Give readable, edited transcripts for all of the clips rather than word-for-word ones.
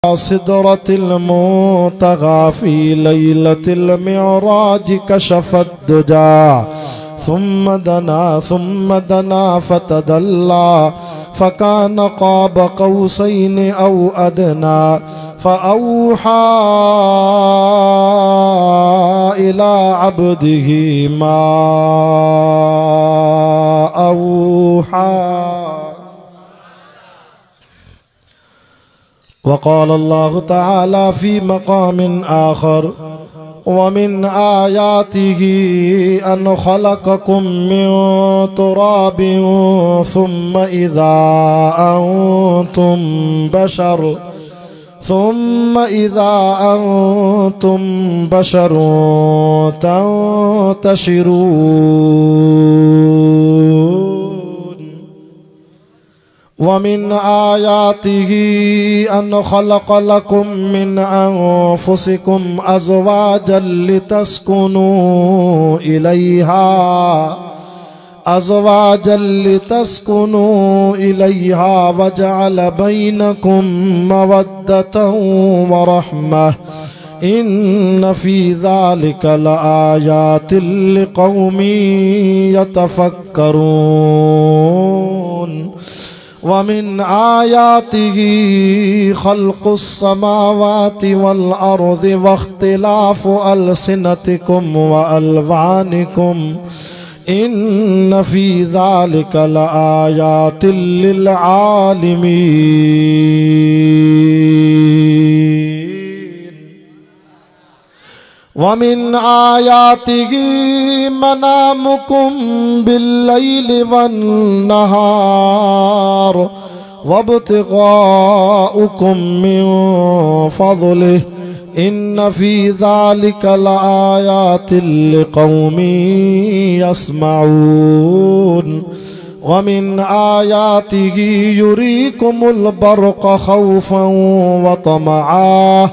सिदरतिल मुंतहा fee लैलतिल मिअराज कशफत दुजा सुम्मा दना फतदल्ला फकान क़ाब क़ौसैन औ अदना फ़अौहा इला अब्दिही मा औहा। वक़ाल अल्लाहु तआला फ़ी मक़ामिन आख़र वमिन आयातिही अन ख़लक़कुम मिन तुराबिन सुम्मा इज़ा अंतुम बशरुन तंतशिरून। वमिन आयातिही अन ख़लक़ लकुम मिन अनफुसिकुम अज़वाजन लितस्कुनू इलैहा वजअल बैनकुम मवद्दतन व रहमह इन्न फी ज़ालिका लआयातिन लिक़ौमिन यतफ़क्करून। वमिन आयातिही ख़ल्क़ुस समावाति वल अर्ज़ि वख्तिलाफ़ु अलसिनतिकुम व अलवानिकुम इन्न फी ज़ालिका लआयातिन लिल आलिमीन। वमिन आयातिही मनामुकुम बिल्लैलि वन्नहार वब्तिग़ाउकुम मिन फ़ज़लिहि इन्न फी ज़ालिका लआयातिन लिक़ौमिन यस्मऊन। वमिन आयातिही युरीकुमुल बर्क़ ख़ौफ़न व तमअन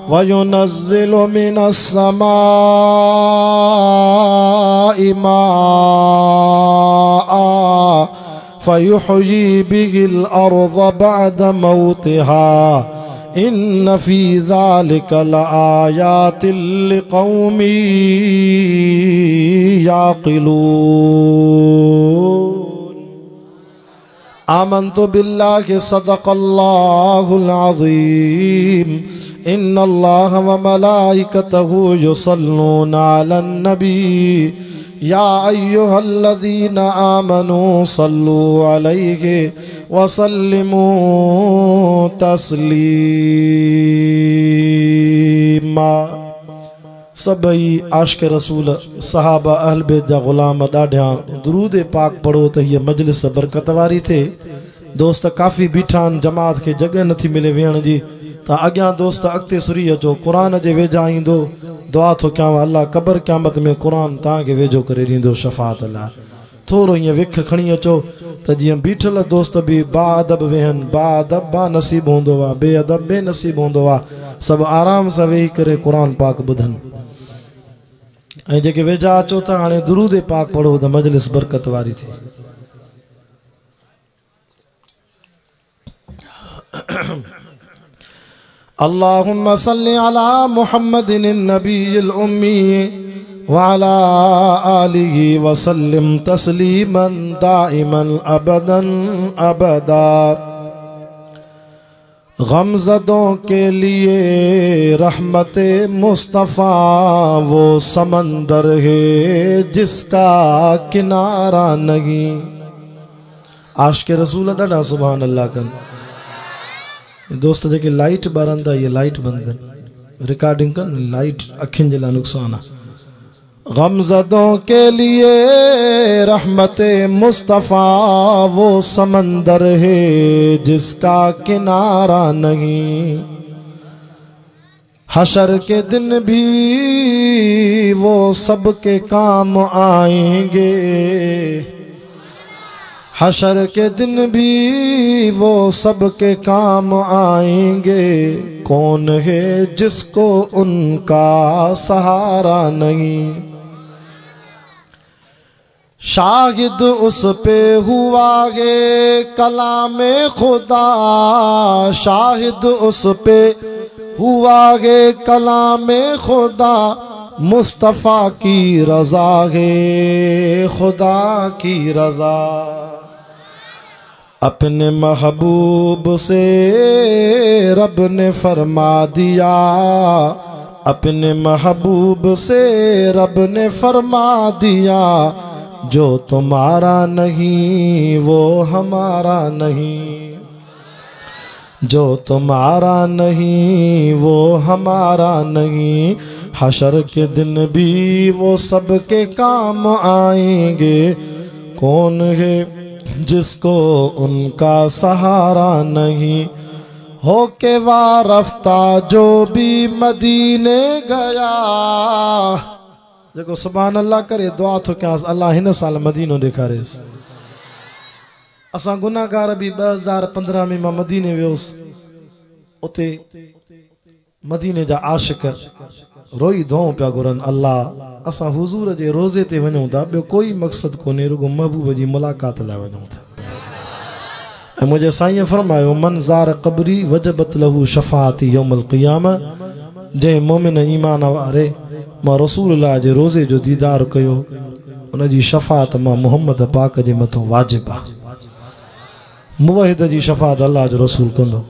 वयुनज़्ज़िलु मिनस समाइ माअन फ़युह्यी बिहिल अर्ज़ बअद मौतिहा इन्न फी ज़ालिका लआयातिन लिक़ौमिन याक़िलून। आमन्तु बिल्लाहि सदक़ल्लाहुल अज़ीम। इन्नल्लाहा व मलाइकतहु युसल्लूना अलन नबी या अय्युहल्लज़ीना आमनू सल्लू अलैहि व सल्लिमू तस्लीमा। सभई आशिक़ रसूल सहाबा अहल बैत जा ग़ुलाम ॾाढिया दुरूद पाक पढ़ो त हीअ मजलिस बरकत वारी थे। दोस्त काफ़ी बीठा आहिनि, जमात खे जगह नथी मिले वेहण जी, त अॻियां दोस्त अॻिते सुरी अचो, क़ुरान जे वेझा ईंदो। दुआ थो कयांव अल्लाह क़बर क़यामत में क़ुरान तव्हांखे वेझो करे ॾींदो शफ़ाअत लाइ। थोरो हीअं विख खणी अचो त जीअं बीठल दोस्त बि बाअदब वेहनि, बाअदब बानसीब हूंदो आहे, बेअदब बेनसीब हूंदो आहे, सभु आराम सां वेही करे क़ुरान पाक ॿुधनि। ऐं जेके वेझा अचो था हाणे दुरूद पाक पढ़ो त मजलिस बरकत वारी थिए। अल्लाहुम्मा सल्लि अला मुहम्मदिन नबील उम्मी व अला आलिहि व सल्लिम तस्लीमन दाइमन अबदन अबदा। गमज़दों के लिए रहमते मुस्तफ़ा वो समंदर है जिसका किनारा नहीं। आशिक़ रसूल ॾाढा सुभान अल्लाह कनि। दोस्त जेके लाइट ॿारनि था ये लाइट बंदि कनि, रिकॉर्डिंग कनि, लाइट अखियुनि जे लाइ नुक़सान आहे। गमज़दों के लिए रहमते मुस्तफ़ा वो समंदर है जिसका किनारा नहीं। हशर के दिन भी वो सबके काम आएंगे, हशर के दिन भी वो सबके काम आएंगे। कौन है जिसको उनका सहारा नहीं। शाहिद उस पे हुआ गे कलामे खुदा, शाहिद उस पे हुआ गे कलामे खुदा, मुस्तफ़ा की रज़ा गे खुदा की रज़ा। अपने महबूब से रब ने फरमा दिया, अपने महबूब से रब ने फरमा दिया, जो तुम्हारा नहीं वो हमारा नहीं, जो तुम्हारा नहीं वो हमारा नहीं। हशर के दिन भी वो सबके काम आएंगे, कौन है जिसको उनका सहारा नहीं। हो के वारफ्ता जो भी मदीने गया, जेको सुभान अल्लाह करे दुआ थो कयांस अल्लाह हिन साल मदीनो ॾेखारेसि। असां गुनाहगार बि 2015 में मां मदीने वियोसि, उते मदीने जा आशिक रोई धोऊं पिया घुरनि, अल्लाह असां हुज़ूर जे रोज़े ते वञूं था, ॿियो कोई मक़सदु कोन्हे, रुगो महबूब जी मुलाक़ात लाइ वञूं था। ऐं मुंहिंजे साईं फरमायो, मन ज़ार क़बरी वजबत लहू शफ़ाअती यौमल क़ियामा। जंहिं मोमिन ईमान वारे मां रसूलुल्लाह जे रोज़े जो दीदार कयो, उन जी शफ़ाअत मां मुहम्मद पाक जे मथां वाजिब आहे। मुवहिद जी शफ़ाअत अल्लाह जो रसूल कंदो।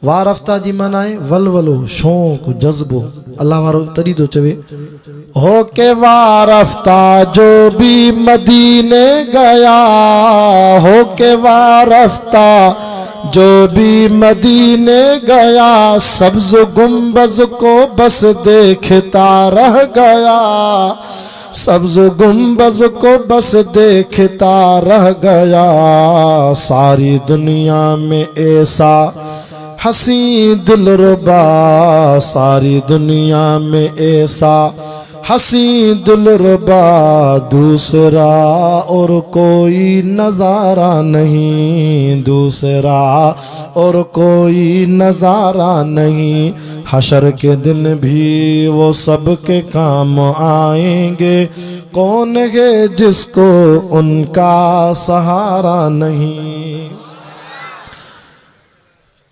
वारफ्ता जी माना आहे वलवलो, शौक़, जज़्बो। अल्लाह वारो तॾहिं थो चवे, हो के वारफ्ता जो भी मदीने गया, हो के वारफ्ता जो भी मदीने गया, सब्ज़ गुंबज़ को बस देखता रह गया, सब्ज़ गुंबज़ को बस देखता रह गया। सारी दुनिया में ऐसा हसी दिलरुबा, सारी दुनिया में ऐसा हसी दिलरुबा, दूसरा और कोई नज़ारा नहीं, दूसरा और कोई नज़ारा नहीं। हशर के दिन भी वो सबके काम आएंगे, कौन है जिसको उनका सहारा नहीं।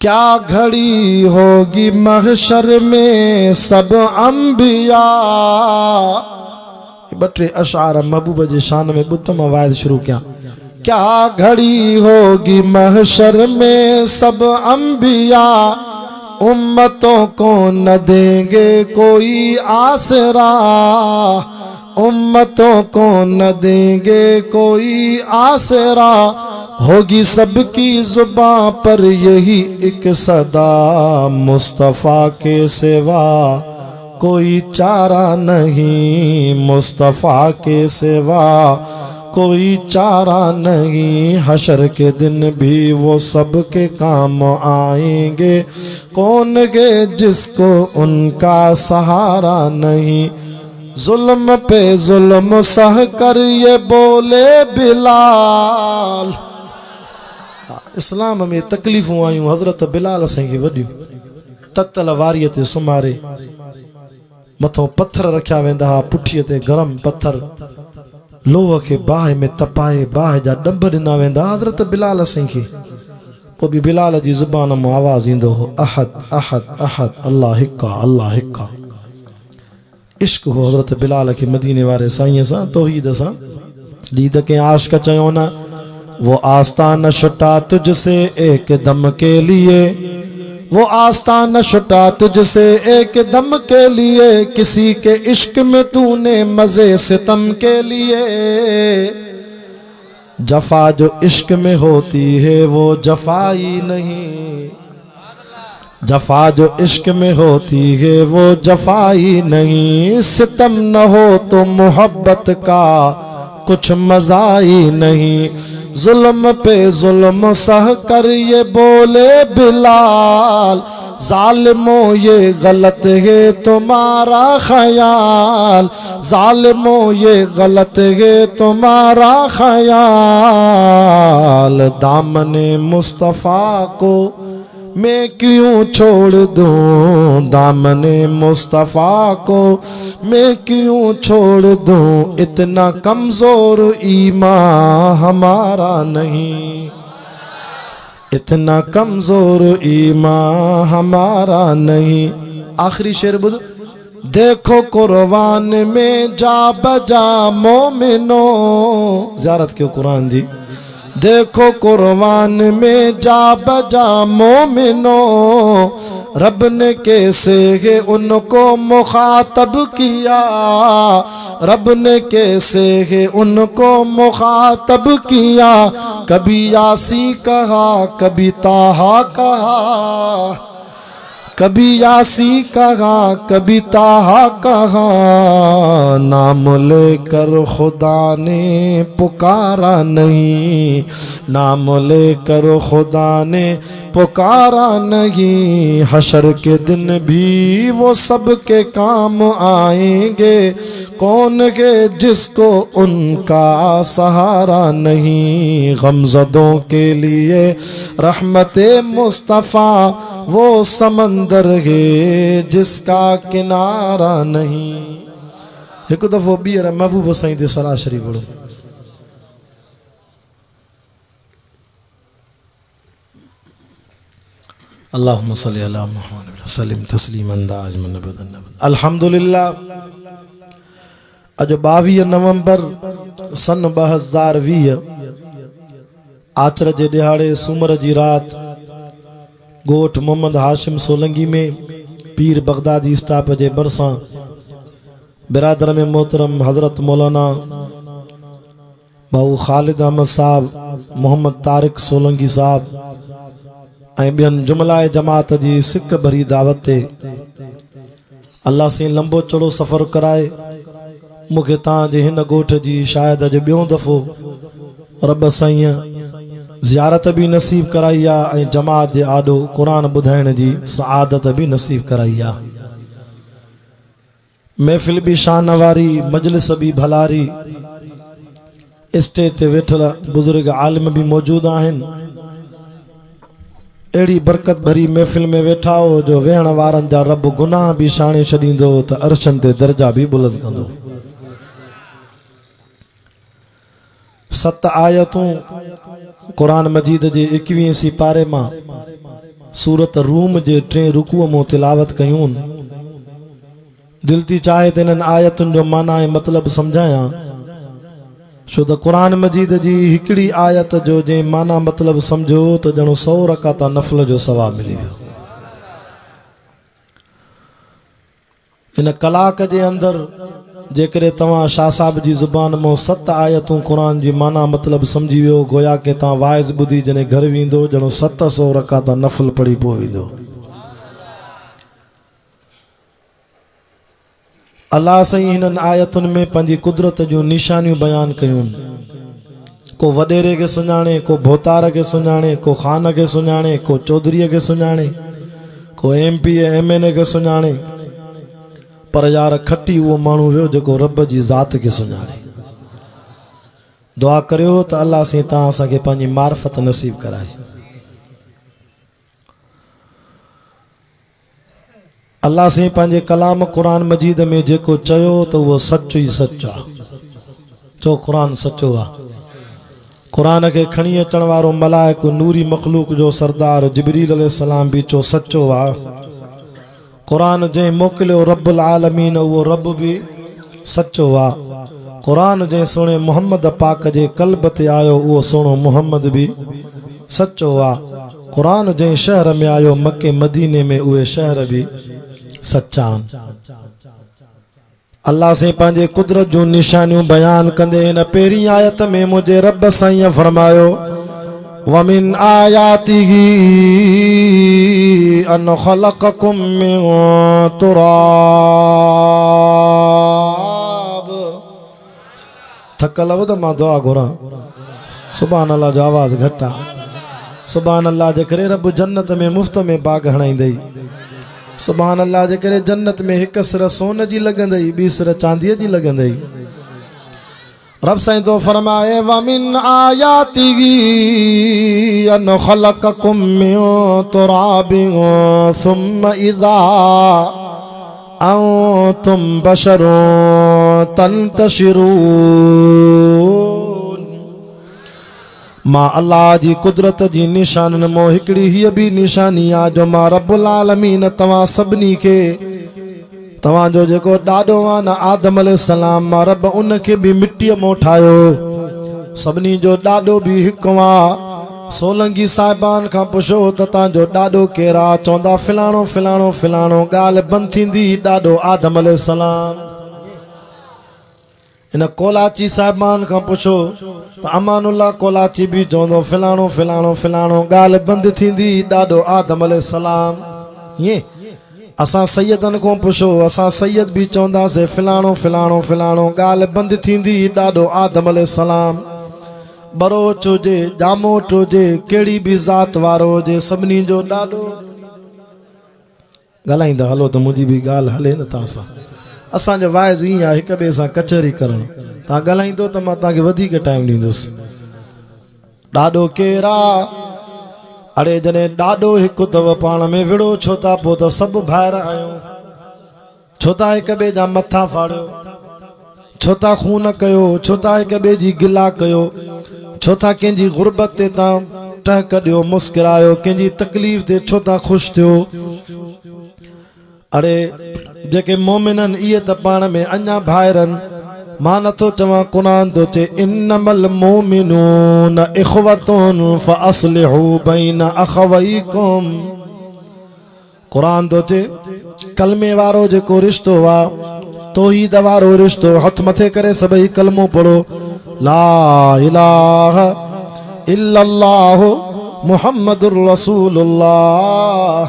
क्या घड़ी होगी महशर में सब अंबिया। बटे अशार महबूब जे शान में बुतम वायद शुरू किया। क्या घड़ी होगी महशर में सब अंबिया, उम्मतों को न देंगे कोई आसरा, उम्मतों को न देंगे कोई आसरा। होगी सबकी जुबां पर यही एक सदा, मुस्तफ़ा के सिवा कोई चारा नहीं, मुस्तफ़ा के सिवा कोई चारा नहीं। हशर के दिन भी वो सबके काम आएंगे, कौन गे जिसको उनका सहारा नहीं। जुल्म पे जुल्म सह कर ये बोले बिलाल। इस्लाम में तकलीफ़ूं आयूं हज़रत बिलाल असांखे वॾियूं। ततल वारीअ ते सुमारे मथों पत्थर रखिया वेंदा हुआ, पुठीअ ते गरम पत्थर, लोह खे बाहि में तपाए बाहि जा ॾंब ॾिना वेंदा। हज़रत बिलाल असांखे पोइ बि बिलाल जी ज़ुबान मां आवाज़ ईंदो हो, अहद अहद अहद, अल्लाह हिक आहे, अल्लाह हिक आहे। इश्क हो हज़रत बिलाल के मदीने वारे साईं सां, तौहीद सां। लीद के आशिक़ चयो न, वो आस्ताना छुटा तुझसे एक दम के लिए, वो आस्ताना छुटा तुझसे एक दम के लिए, किसी के इश्क में तूने मजे सितम के लिए। जफा जो इश्क में होती है वो जफाई नहीं, जफा जो इश्क में होती है वो जफाई नहीं। सितम न हो तो मोहब्बत का कुछ मजा ही नहीं। जुल्म पे जुल्म सह कर ये बोले बिलाल, जालिमो ये गलत है तुम्हारा ख्याल, जालिमो ये गलत है तुम्हारा ख्याल। दामने मुस्तफ़ा को मैं क्यों छोड़ दूं दामने मुस्तफ़ा को, मैं क्यों छोड़ दूं, इतना कमजोर ईमान हमारा नहीं, इतना कमजोर ईमान हमारा नहीं। आखिरी शेर बुध, देखो कुर्बान में जा बजा मोमिनो, ज़ियारत क्यों कुरान जी, देखो कुर्बान में जा बजा मोमिनो, रब ने कैसे है उनको मुखातब किया, रब ने कैसे है उनको मुखातब किया, कभी यासी कहा कभी ताहा कहा, कभी यासी कहा कभी ताहा कहा, नाम लेकर खुदा ने पुकारा नहीं, नाम लेकर खुदा ने पुकारा नहीं। हशर के दिन भी वो सबके काम आएंगे, कौन है जिसको उनका सहारा नहीं। गमज़दों के लिए रहमते मुस्तफ़ा वो समंदर है जिसका किनारा नहीं। एक दफ़ो ॿीहर महबूब साईं ते सलाह शरीफ़ पढ़ो। अल्लाहुम्मा सल्ली अला मुहम्मद व सल्लिम तस्लीमन दाइमन अबदन। अल्हम्दुलिल्लाह, अज 22 नवंबर सन 2020 आचर जे दिहाड़े सूमर जी रात गोठ मोहम्मद हाशिम सोलंगी में पीर बगदादी स्टाफ जे बरसा बिरादर में मोहतरम हजरत मौलाना भाऊ खालिद अहमद साहब, मोहम्मद तारिक सोलंगी साहब ऐं ॿियनि जुमलाए जमात जी सिक भरी दावत ते अल्लाह से लंबो चौड़ो सफ़र कराए मूंखे तव्हांजे हिन ॻोठ जी शायद अॼु ॿियों दफ़ो रब साईं ज़ियारत भी नसीब कराई आहे ऐं जमात जे आॾो क़ुरान ॿुधाइण जी सआदत भी नसीब कराई आहे। महफ़िल भी शान वारी, मजलिस भी भलारी, स्टेज ते वेठल बुजुर्ग आलिम भी मौजूद आहिनि। अहिड़ी बरकत भरी महफ़िल में वेठा हो जो वेहण वारनि जा रब गुनाह भी शाणे छॾींदो त अर्शनि ते दर्जा भी बुलंद कंदो। 7 आयतूं कुरान मजीद जे 21 पारे मां सूरत रूम जे 3 रुकूअ मां तिलावत कयूं। दिल थी चाहे त इन्हनि आयतुनि जो माना ऐं मतिलबु सम्झायां, छो त कुरान मजीद जी हिकिड़ी आयत जो जे माना मतिलबु सम्झो त ॼणो 100 रकात नफ़ल जो सवाब मिली वियो। इन कलाक जे अंदर जेकरे तव्हां शाह साहब जी ज़ुबान मां 7 आयतूं कुरान जी माना मतिलबु सम्झी वियो, गोया के तव्हां वाइज़ ॿुधी जॾहिं घर वेंदो ॼणो 700 रकात नफ़ल पढ़ी पोइ वेंदो। अल्लाह साईं हिननि आयतुनि में पंहिंजी कुदरत जूं निशानियूं बयान कयूं। को वॾेरे खे सुञाणे, को भोतार खे सुञाणे, को ख़ान खे सुञाणे, को चौधरीअ खे सुञाणे, को MP MN खे सुञाणे, पर यार खटी वो माण्हू वियो जेको रब जी ज़ात खे सुञाणे। दुआ करियो त अल्लाह से तव्हां असांखे पंहिंजी मार्फत नसीब कराए। अल्लाह से पंहिंजे कलाम कुरान मजीद में जेको चयो त उहो सच ई सच आहे। चो कुरान सचो आहे। कुरान के खणी अचण वारो मलाइक नूरी मखलूक जो सरदार जिब्रील अलैहिस्सलाम भी चो सचो आहे। कुरान जै मोकिलियो रब्बुल आलमीन वो रब भी सचो आहे। कुरान जै सोने मोहम्मद पाक जे कल्ब ते आयो वो सोनो मोहम्मद भी सचो आहे। कुरान जै शहर में आयो मक्के मदीने में उहे शहर भी सच्चा। अल्लाह से पंहिंजे कुदरत जूं निशानियूं बयान कंदे हिन पहिरीं आयत में मुंहिंजे रब साईं फरमायो, वमिन आयातिही अन खलक़कुम मिन तुराब। थकल हो त मां दुआ घुरां। सुभान अल्लाह जो आवाज़ घटा। सुभान अल्लाह जे करे रब जन्नत में मुफ्त में बाग हणाईंदई। सुभान अल्लाह जे करे जन्नत में एक सिर सोन जी लगंदई, ॿी सिर चांदीअ जी लगंदई। रब साईं तो फरमाए वमिन आयातिही अन खलककुम मिन तुराबिन सुम्मा इज़ा अंतुम बशरुन तंतशिरून। मां अल्लाह जी कुदरत जी निशानन मो हिकड़ी ही भी निशानी आ जो मां रब्बुल आलमीन तवा सबनी के तवा जो जेको ॾाॾो आ न आदम अलैहिस्सलाम मां रब उन के भी मिट्टी मो ठायो। सबनी जो ॾाॾो भी हिकु आ। सोलंगी साहिबान खां पुछो त तव्हांजो ॾाॾो केरा, चवंदा फिलाणो फिलाणो फिलाणो। ॻाल्हि बंदि थींदी ॾाॾो आदम अलैहिस्सलाम। इन कोलाची साहिबान खां पुछो त अमानुल्लाह कोलाची भी चवंदो फिलाणो फिलाणो फिलाणो। ॻाल्हि बंदि थींदी ॾाॾो आदम अलैहिस्सलाम। ईअं असां सैयदनि खां पुछो, असां सैयद भी चवंदासीं फिलाणो फिलाणो फिलाणो। ॻाल्हि बंदि थींदी ॾाॾो आदम अलैहिस्सलाम। बरोच हुजे, जामोट हुजे, कहिड़ी भी ज़ात वारो हुजे, सभिनी जो ॾाॾो। ॻाल्हाईंदा हलो त मुंहिंजी भी ॻाल्हि हले न तव्हां सां। असांजो वाइज़ ईअं आहे हिक ॿिए सां कचहरी करणु। तव्हां ॻाल्हाईंदो त मां तव्हांखे वधीक टाइम ॾींदुसि। ॾाॾो केरु आहे? अड़े जॾहिं ॾाॾो हिकु अथव पाण में विड़ो छो था पोइ त सभु भाइर आहियूं। छो था हिक ॿिए जा मथा फाड़ियो, छो था खून कयो, छो था हिक ॿिए जी गिला कयो, छो था कंहिंजी गुरबत ते तव्हां टहक ॾियो मुस्कुरायो, कंहिंजी तकलीफ़ ते छो था ख़ुशि थियो। अड़े जेके मोमिननि इहे त पाण में अञा भाइरनि। मां नथो चवां, क़ुरान थो चए इन्नमल मोमिनून इख़वतुन फ़अस्लिहू बैन अख़वैकुम। क़ुरान थो चए कलमे वारो जेको रिश्तो आहे, तौहीद वारो रिश्तो, हथ मथे करे सभई कलमो पढ़ो, ला इलाहा इल्लल्लाह मुहम्मदुर रसूलुल्लाह।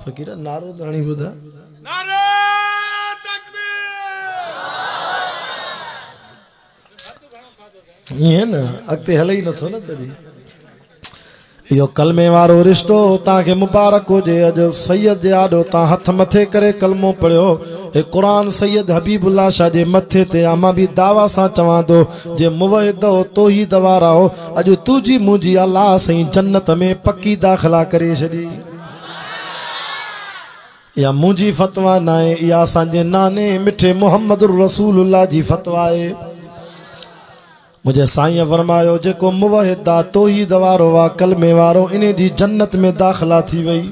फ़कीर नारो दाणी ॿुधा, नारे तकबीर। ईअं न अॻिते हले ई नथो न तॾहिं। इहो कलमे वारो रिश्तो तव्हांखे मुबारक हुजे। अॼु सैयद जे आॾो तव्हां हथ मथे करे कलमो पढ़ियो। हे क़ुरान सैयद हबीबुल्लाह शाह जे मथे ते आहे। मां बि दावा सां चवां थो जे मुवहिद हो, तौहीद वारा हो, अॼु तुंहिंजी मुंहिंजी अल्लाह साईं जन्नत में पकी दाख़िला करे छॾी। इहा मुंहिंजी फतवा न आहे, इहा असांजे नाने मिठे मुहम्मद रसूलुल्लाह जी फतवा आहे। मुझे साईं फरमायो जेको मुवहिद आहे, तौहीद वारो आहे, कलमे वारो, इन जी जन्नत में दाख़िला थी वई।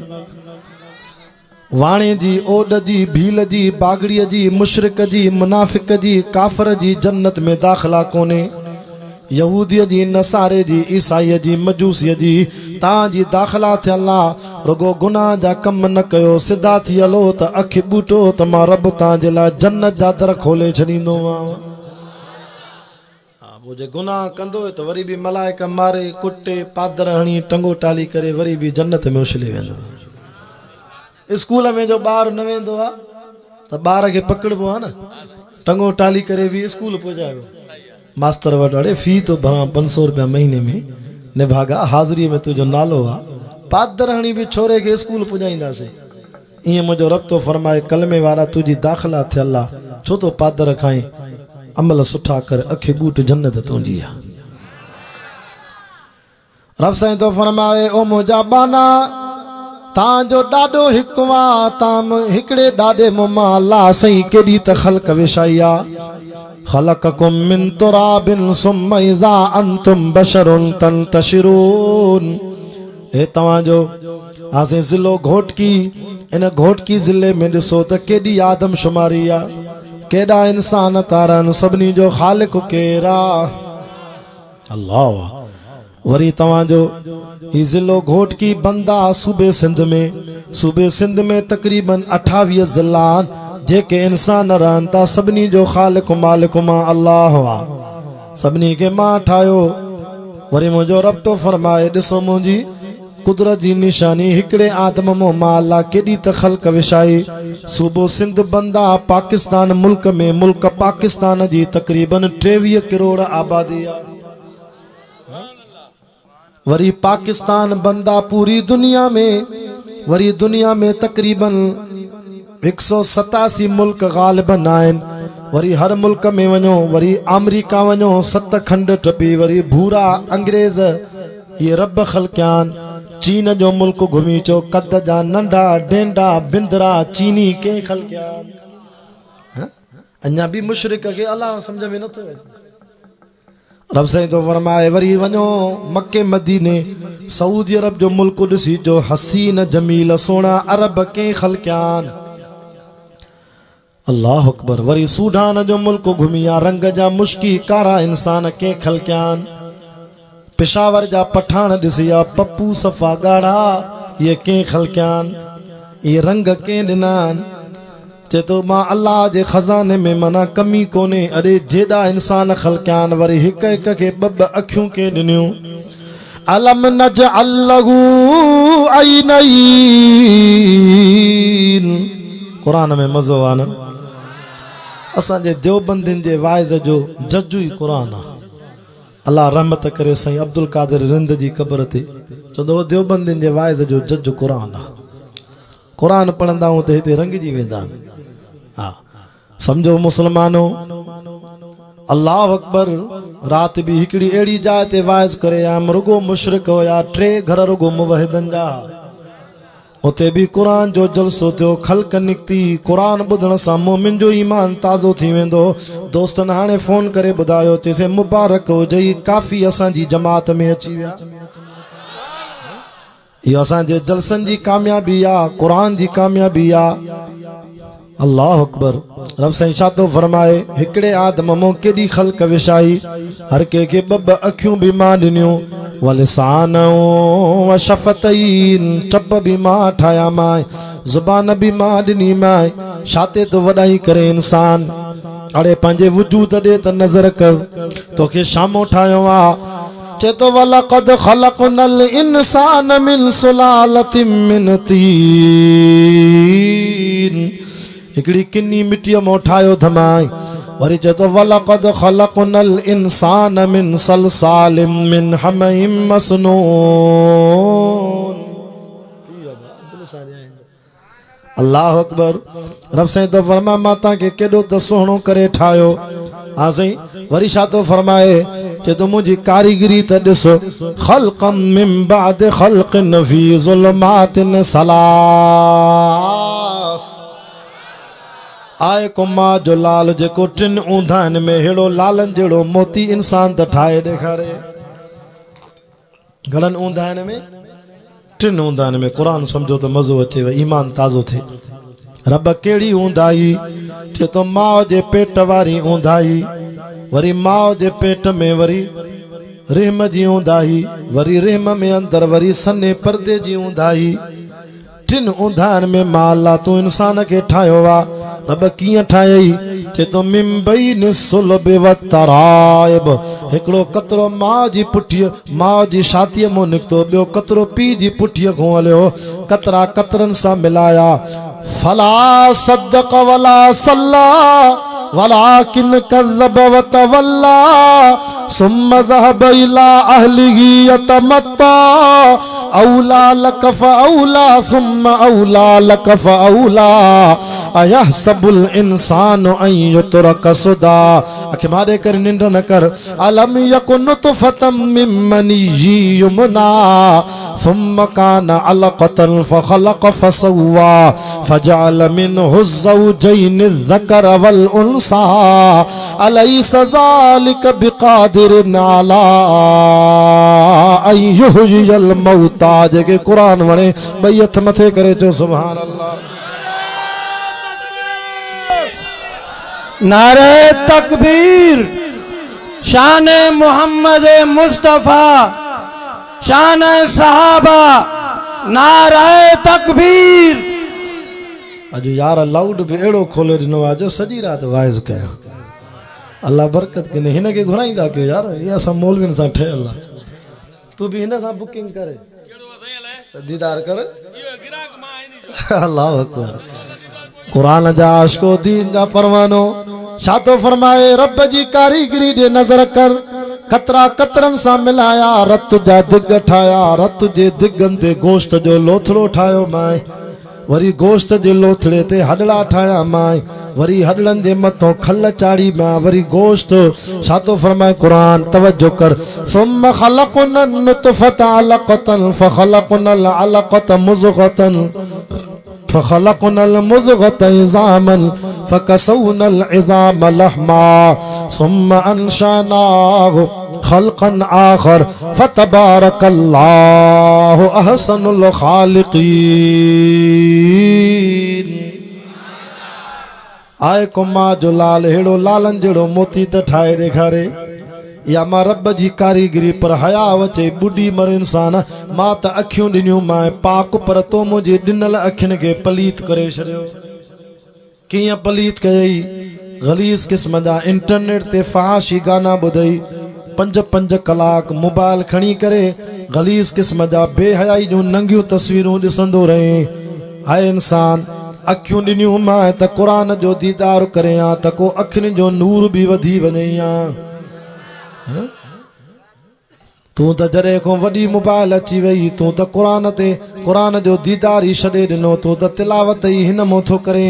वाणे जी, ओड जी, भील जी, बागड़ीअ जी, मुशरिक जी, मुनाफ़िक जी, काफ़र जी जन्नत में दाख़िला कोन्हे। यहूदीअ जी, नसारे जी, ईसाईअ जी, मजूसीअ जी तव्हांजी दाख़िला थियल आहे। रुगो गुनाह जा कम न कयो, सिधा थी हलो त अखि ॿूटो त मां रब तव्हांजे लाइ जन्नत जा दर खोले छॾींदोमांव। जे गुनाह कंदो त वरी भी मलाइका मारे कुटे पादर हणी टंगो टाली करे वरी भी जन्नत में उछले वेंदो। स्कूल में जो ॿार न वेंदो आहे त ॿार खे पकड़बो आहे न, टंगो टाली करे भी स्कूल पहुचायो। मास्तर वटि अड़े फी तो भरां 500 रुपया महीने में, निभागा हाज़िरी में तुंहिंजो नालो आहे, पादर हणी भी छोरे खे स्कूल पुॼाईंदासीं। ईअं मुंहिंजो रब तो फरमाए कलमे वारा तुंहिंजी दाख़िला थियल आहे, छो तो पादर खाई, अमल सुठा कर, अखि ॿूट जन्नत तुंहिंजी आहे। रब साईं तो फरमाए ओ मुंहिंजा बाना तांजो ॾाॾो हिकु आहे, तां हिकिड़े ॾाॾे मुमा अल्लाह साईं केॾी त ख़ल्क़ विछाई आहे। ख़लक़कुम मिन तुराबिन सुम्मा इज़ा अंतुम बशरुन तंतशिरून। हे तव्हांजो आसे ज़िलो घोटकी, इन घोटकी ज़िले में ॾिसो त केॾी आदमशुमारी आहे, केॾा इंसान तारन, सभिनी जो ख़ालिक़ केरु आहे? अल्लाह। वरी तव्हांजो ही ज़िलो घोटकी बंदा सूबे सिंध में तक़रीबन 28 ज़िला जेके इंसान रहन था, सभिनी जो ख़ालिक़ मालिक मां अल्लाह आहे, सभिनी खे मां ठाहियो। वरी मुंहिंजो रब तो फरमाए ॾिसो मुंहिंजी कुदरत जी निशानी, हिकिड़े आदम मां अल्लाह केॾी त ख़ल्क़ विछाई। सूबो सिंध बंदा पाकिस्तान मुल्क में, मुल्क पाकिस्तान जी तक़रीबन 23 करोड़ आबादी आहे। वरी पाकिस्तान बंदा पूरी दुनिया में, वरी दुनिया में तक़रीबन 187 मुल्क ग़ालिबन आहिनि। वरी हर मुल्क में वञो, वरी अमेरिका वञो, 7 खंड टपी, वरी भूरा अंग्रेज ये रब खलकियान। चीन जो मुल्क घुमी चो, कद जा नंढा डेंडा बिंदरा चीनी के खलकियान। अञा भी मुशरिक के अल्लाह समझ में नथो अचे। रब साईं तो फरमाए वरी वञो मक्के मदीने, सऊदी अरब जो मुल्क ॾिसी जो, हसीन जमील सोना अरब के खलकियान। अल्लाह अकबर। वरी सूडान जो मुल्क घुमिया, रंग जा मुश्की कारा इंसान के खलकियान। पेशावर जा पठान ॾिसिया, पप्पू सफ़ा गाढ़ा, ये के खलकियान, ये रंग के ॾिनान। चेतो मां अल्लाह जे खजाने में मना कमी कोने, अरे जेड़ा इंसान खलकियान, वरी हिक हिक के ॿ अखियूं के ॾिनियूं। अलम नजअल लहू ऐनैन, कुरान में मज़ो आ न। असांजे देवबंदिन जे वाइज़ जो जज ही कुरान आ। अल्लाह रहमत करे साईं अब्दुल कादिर रिंद जी क़ब्र ते चवंदो देवबंदिन जे वाइज़ जो जज कुरान आ। कुरान पढ़ंदा हूं त हिते रंगजी वेंदा। हाँ समझो मुसलमानो, अल्लाह अकबर। रात भी हिकड़ी एड़ी जाए ते वाइज़ करे आम, रुगो मुशरिक होया, 3 घर रुगो मुवहिदन जा। उते भी कुरान जो जलसो थियो, खल्क निकती। कुरान ॿुधण सां मोमिन जो ईमान ताज़ो थी वेंदो। दोस्तन हाणे फोन करे ॿुधायो, चइसे मुबारक हुजई, काफ़ी असांजी जमात में अची विया। इहो असांजे जलसन जी कामयाबी आ, कुरान जी कामयाबी आ। अल्लाह अकबर। रब साईं छा थो फरमाए, हिकिड़े आदम मो केॾी ख़ल्क विछाई, हर कंहिंखे ॿ अखियूं भी मां ॾिनियूं। वलिसान व शफ़तैन, टप भी मां ठाया मां, ज़ुबान भी मां ॾिनी मां। छाते तो वॾाई करे इंसान, अड़े पंहिंजे वजूद ॾे त नज़र कर, तोखे शामो ठाहियो आ। चेतो वलक़द ख़लक़नल इंसान मिन सुलालतिन मिन तीन, हिकड़ी किन्नी मिट्टी मो ठायो धमाई। वरी चेतो वलक़द ख़लक़नल इंसान मिन सलसालिम मिन हमीम मसनून। अल्लाह अकबर। रब साईं तो फरमा मां तव्हांखे केॾो त सुहिणो करे ठाहियो। हाँ साईं। वरी छा थो फरमाए, चेतो मुंहिंजी कारीगरी त ॾिस, ख़ल्क़म मिन बाद ख़ल्क़िन फी ज़ुलमातिन सलास। आए को मां जो लाल जेको 3 ऊंधाइन में, हेड़ो लालन जेड़ो मोती इंसान त ठाहे ॾेखारे। घणनि ऊंधाइन में? 3 ऊंधाइन में। कुरान समझो तो मज़ो अचे, ईमान ताज़ो थे। रब केड़ी ऊंधाई, चेतो माउ जे पेट वारी ऊंधाई, वरी माउ जे पेट में वरी रहम जी ऊंधाई, वरी रहम में अंदर वरी सने पर्दे जी ऊंधाई। 3 ऊंधाइन में मां अल्लाह तू इंसान के ठायो आ। रब कीअं ठायई, चेतो मिन बैन सुलब व तराइब, हिकिड़ो कतरो माउ जी पुठीअ, माउ जी छातीअ मो निकितो, ॿियो कतरो पीउ जी पुठीअ खां हलियो, कतरा कतरनि सां मिलाया। फला सद्दक़ वला सल्ला वलाकिन कज़्ज़ब व तवल्ला सुम्मा ज़हब इला अहलिही यतमत्ता औला लक फऔला सुम्मा औला लक फऔला अयहसबुल इंसान अन युत्रक सुदा। अखे मारे कर निंड न कर। अलम यकुन नुतफतम मिन मनिय्यि युमना सुम्मा काना अलक़तन फखलक़ फसव्वा फजअल मिनहु ज़ौजैनि ज़कर वल उन्सा अलैस ज़ालिक बिक़ादिरिन अला अन युहयिल मौता। जेके कुरान वणे 2 हथ मथे करे चो सुभान अल्लाह। नारे तकबीर, शान मोहम्मद मुस्तफ़ा, शान सहाबा, नारे तकबीर। अज यार लाउड भी एड़ो खोले दिनो आज सजी रात वाइज कया। अल्लाह बरकत के हिन के घुराईंदा क्यों यार, ये असां मौलविन सां ठहियल आहे। तू भी हिन सां बुकिंग करे दीदार कर। अल्लाह अकबर। कुरान जा आशिको, दीन जा परवानो। छा तो फरमाए, रब जी कारीगरी दे नजर कर, कतरा कतरन सां मिलाया, रत जा दिग ठाया, रत जे दिगन ते गोश्त जो लोथड़ो ठायो माए, वरी गोश्त जे लोथड़े ते हडड़ा ठाया माए, वरी हडलन जे मथो खल चाड़ी मां वरी गोश्त छा थो फरमाए कुरान तवज्जो कर सुम्म खलक़ना नुतफ़त अलक़तन फ़खलक़ना अलक़त मुज़ग़तन फ़खलक़ना मुज़ग़त इज़ामन फ़कसवना इज़ाम लहमा सुम्म अंशअनाहु खल्क़न आख़र फ़तबारकल्लाहु अहसनुल ख़ालिक़ीन। आए को मां जो लाल हेड़ो लालन जड़ो मोती त ठाए ॾेखारे या मां रब जी कारीगरी पर हया अचे बुढ़ी मर इंसान मां त अखियूं ॾिनियूं मां पाक पर तो मुंहिंजे ॾिनल अखियुनि खे पलीत करे छॾियो। कीअं पलीत कयई गलीस क़िस्म जा इंटरनेट ते फ़हाशी गाना ॿुधई 5-5 कलाक मोबाइल खणी करे गलीस क़िस्म जा बेहयाई जूं नंगियूं तस्वीरूं ॾिसंदो रहे। हाय इंसान अखियूं ॾिनियूं मां त क़ुरान जो दीदार करे आ त को अखियुनि जो नूर बि वधी वञे आ। तूं त जॾहिं खां वॾी मोबाइल अची वई तूं त क़ुरान जो दीदार ई छॾे ॾिनो तूं त तिलावत ई हिन मां थो करे।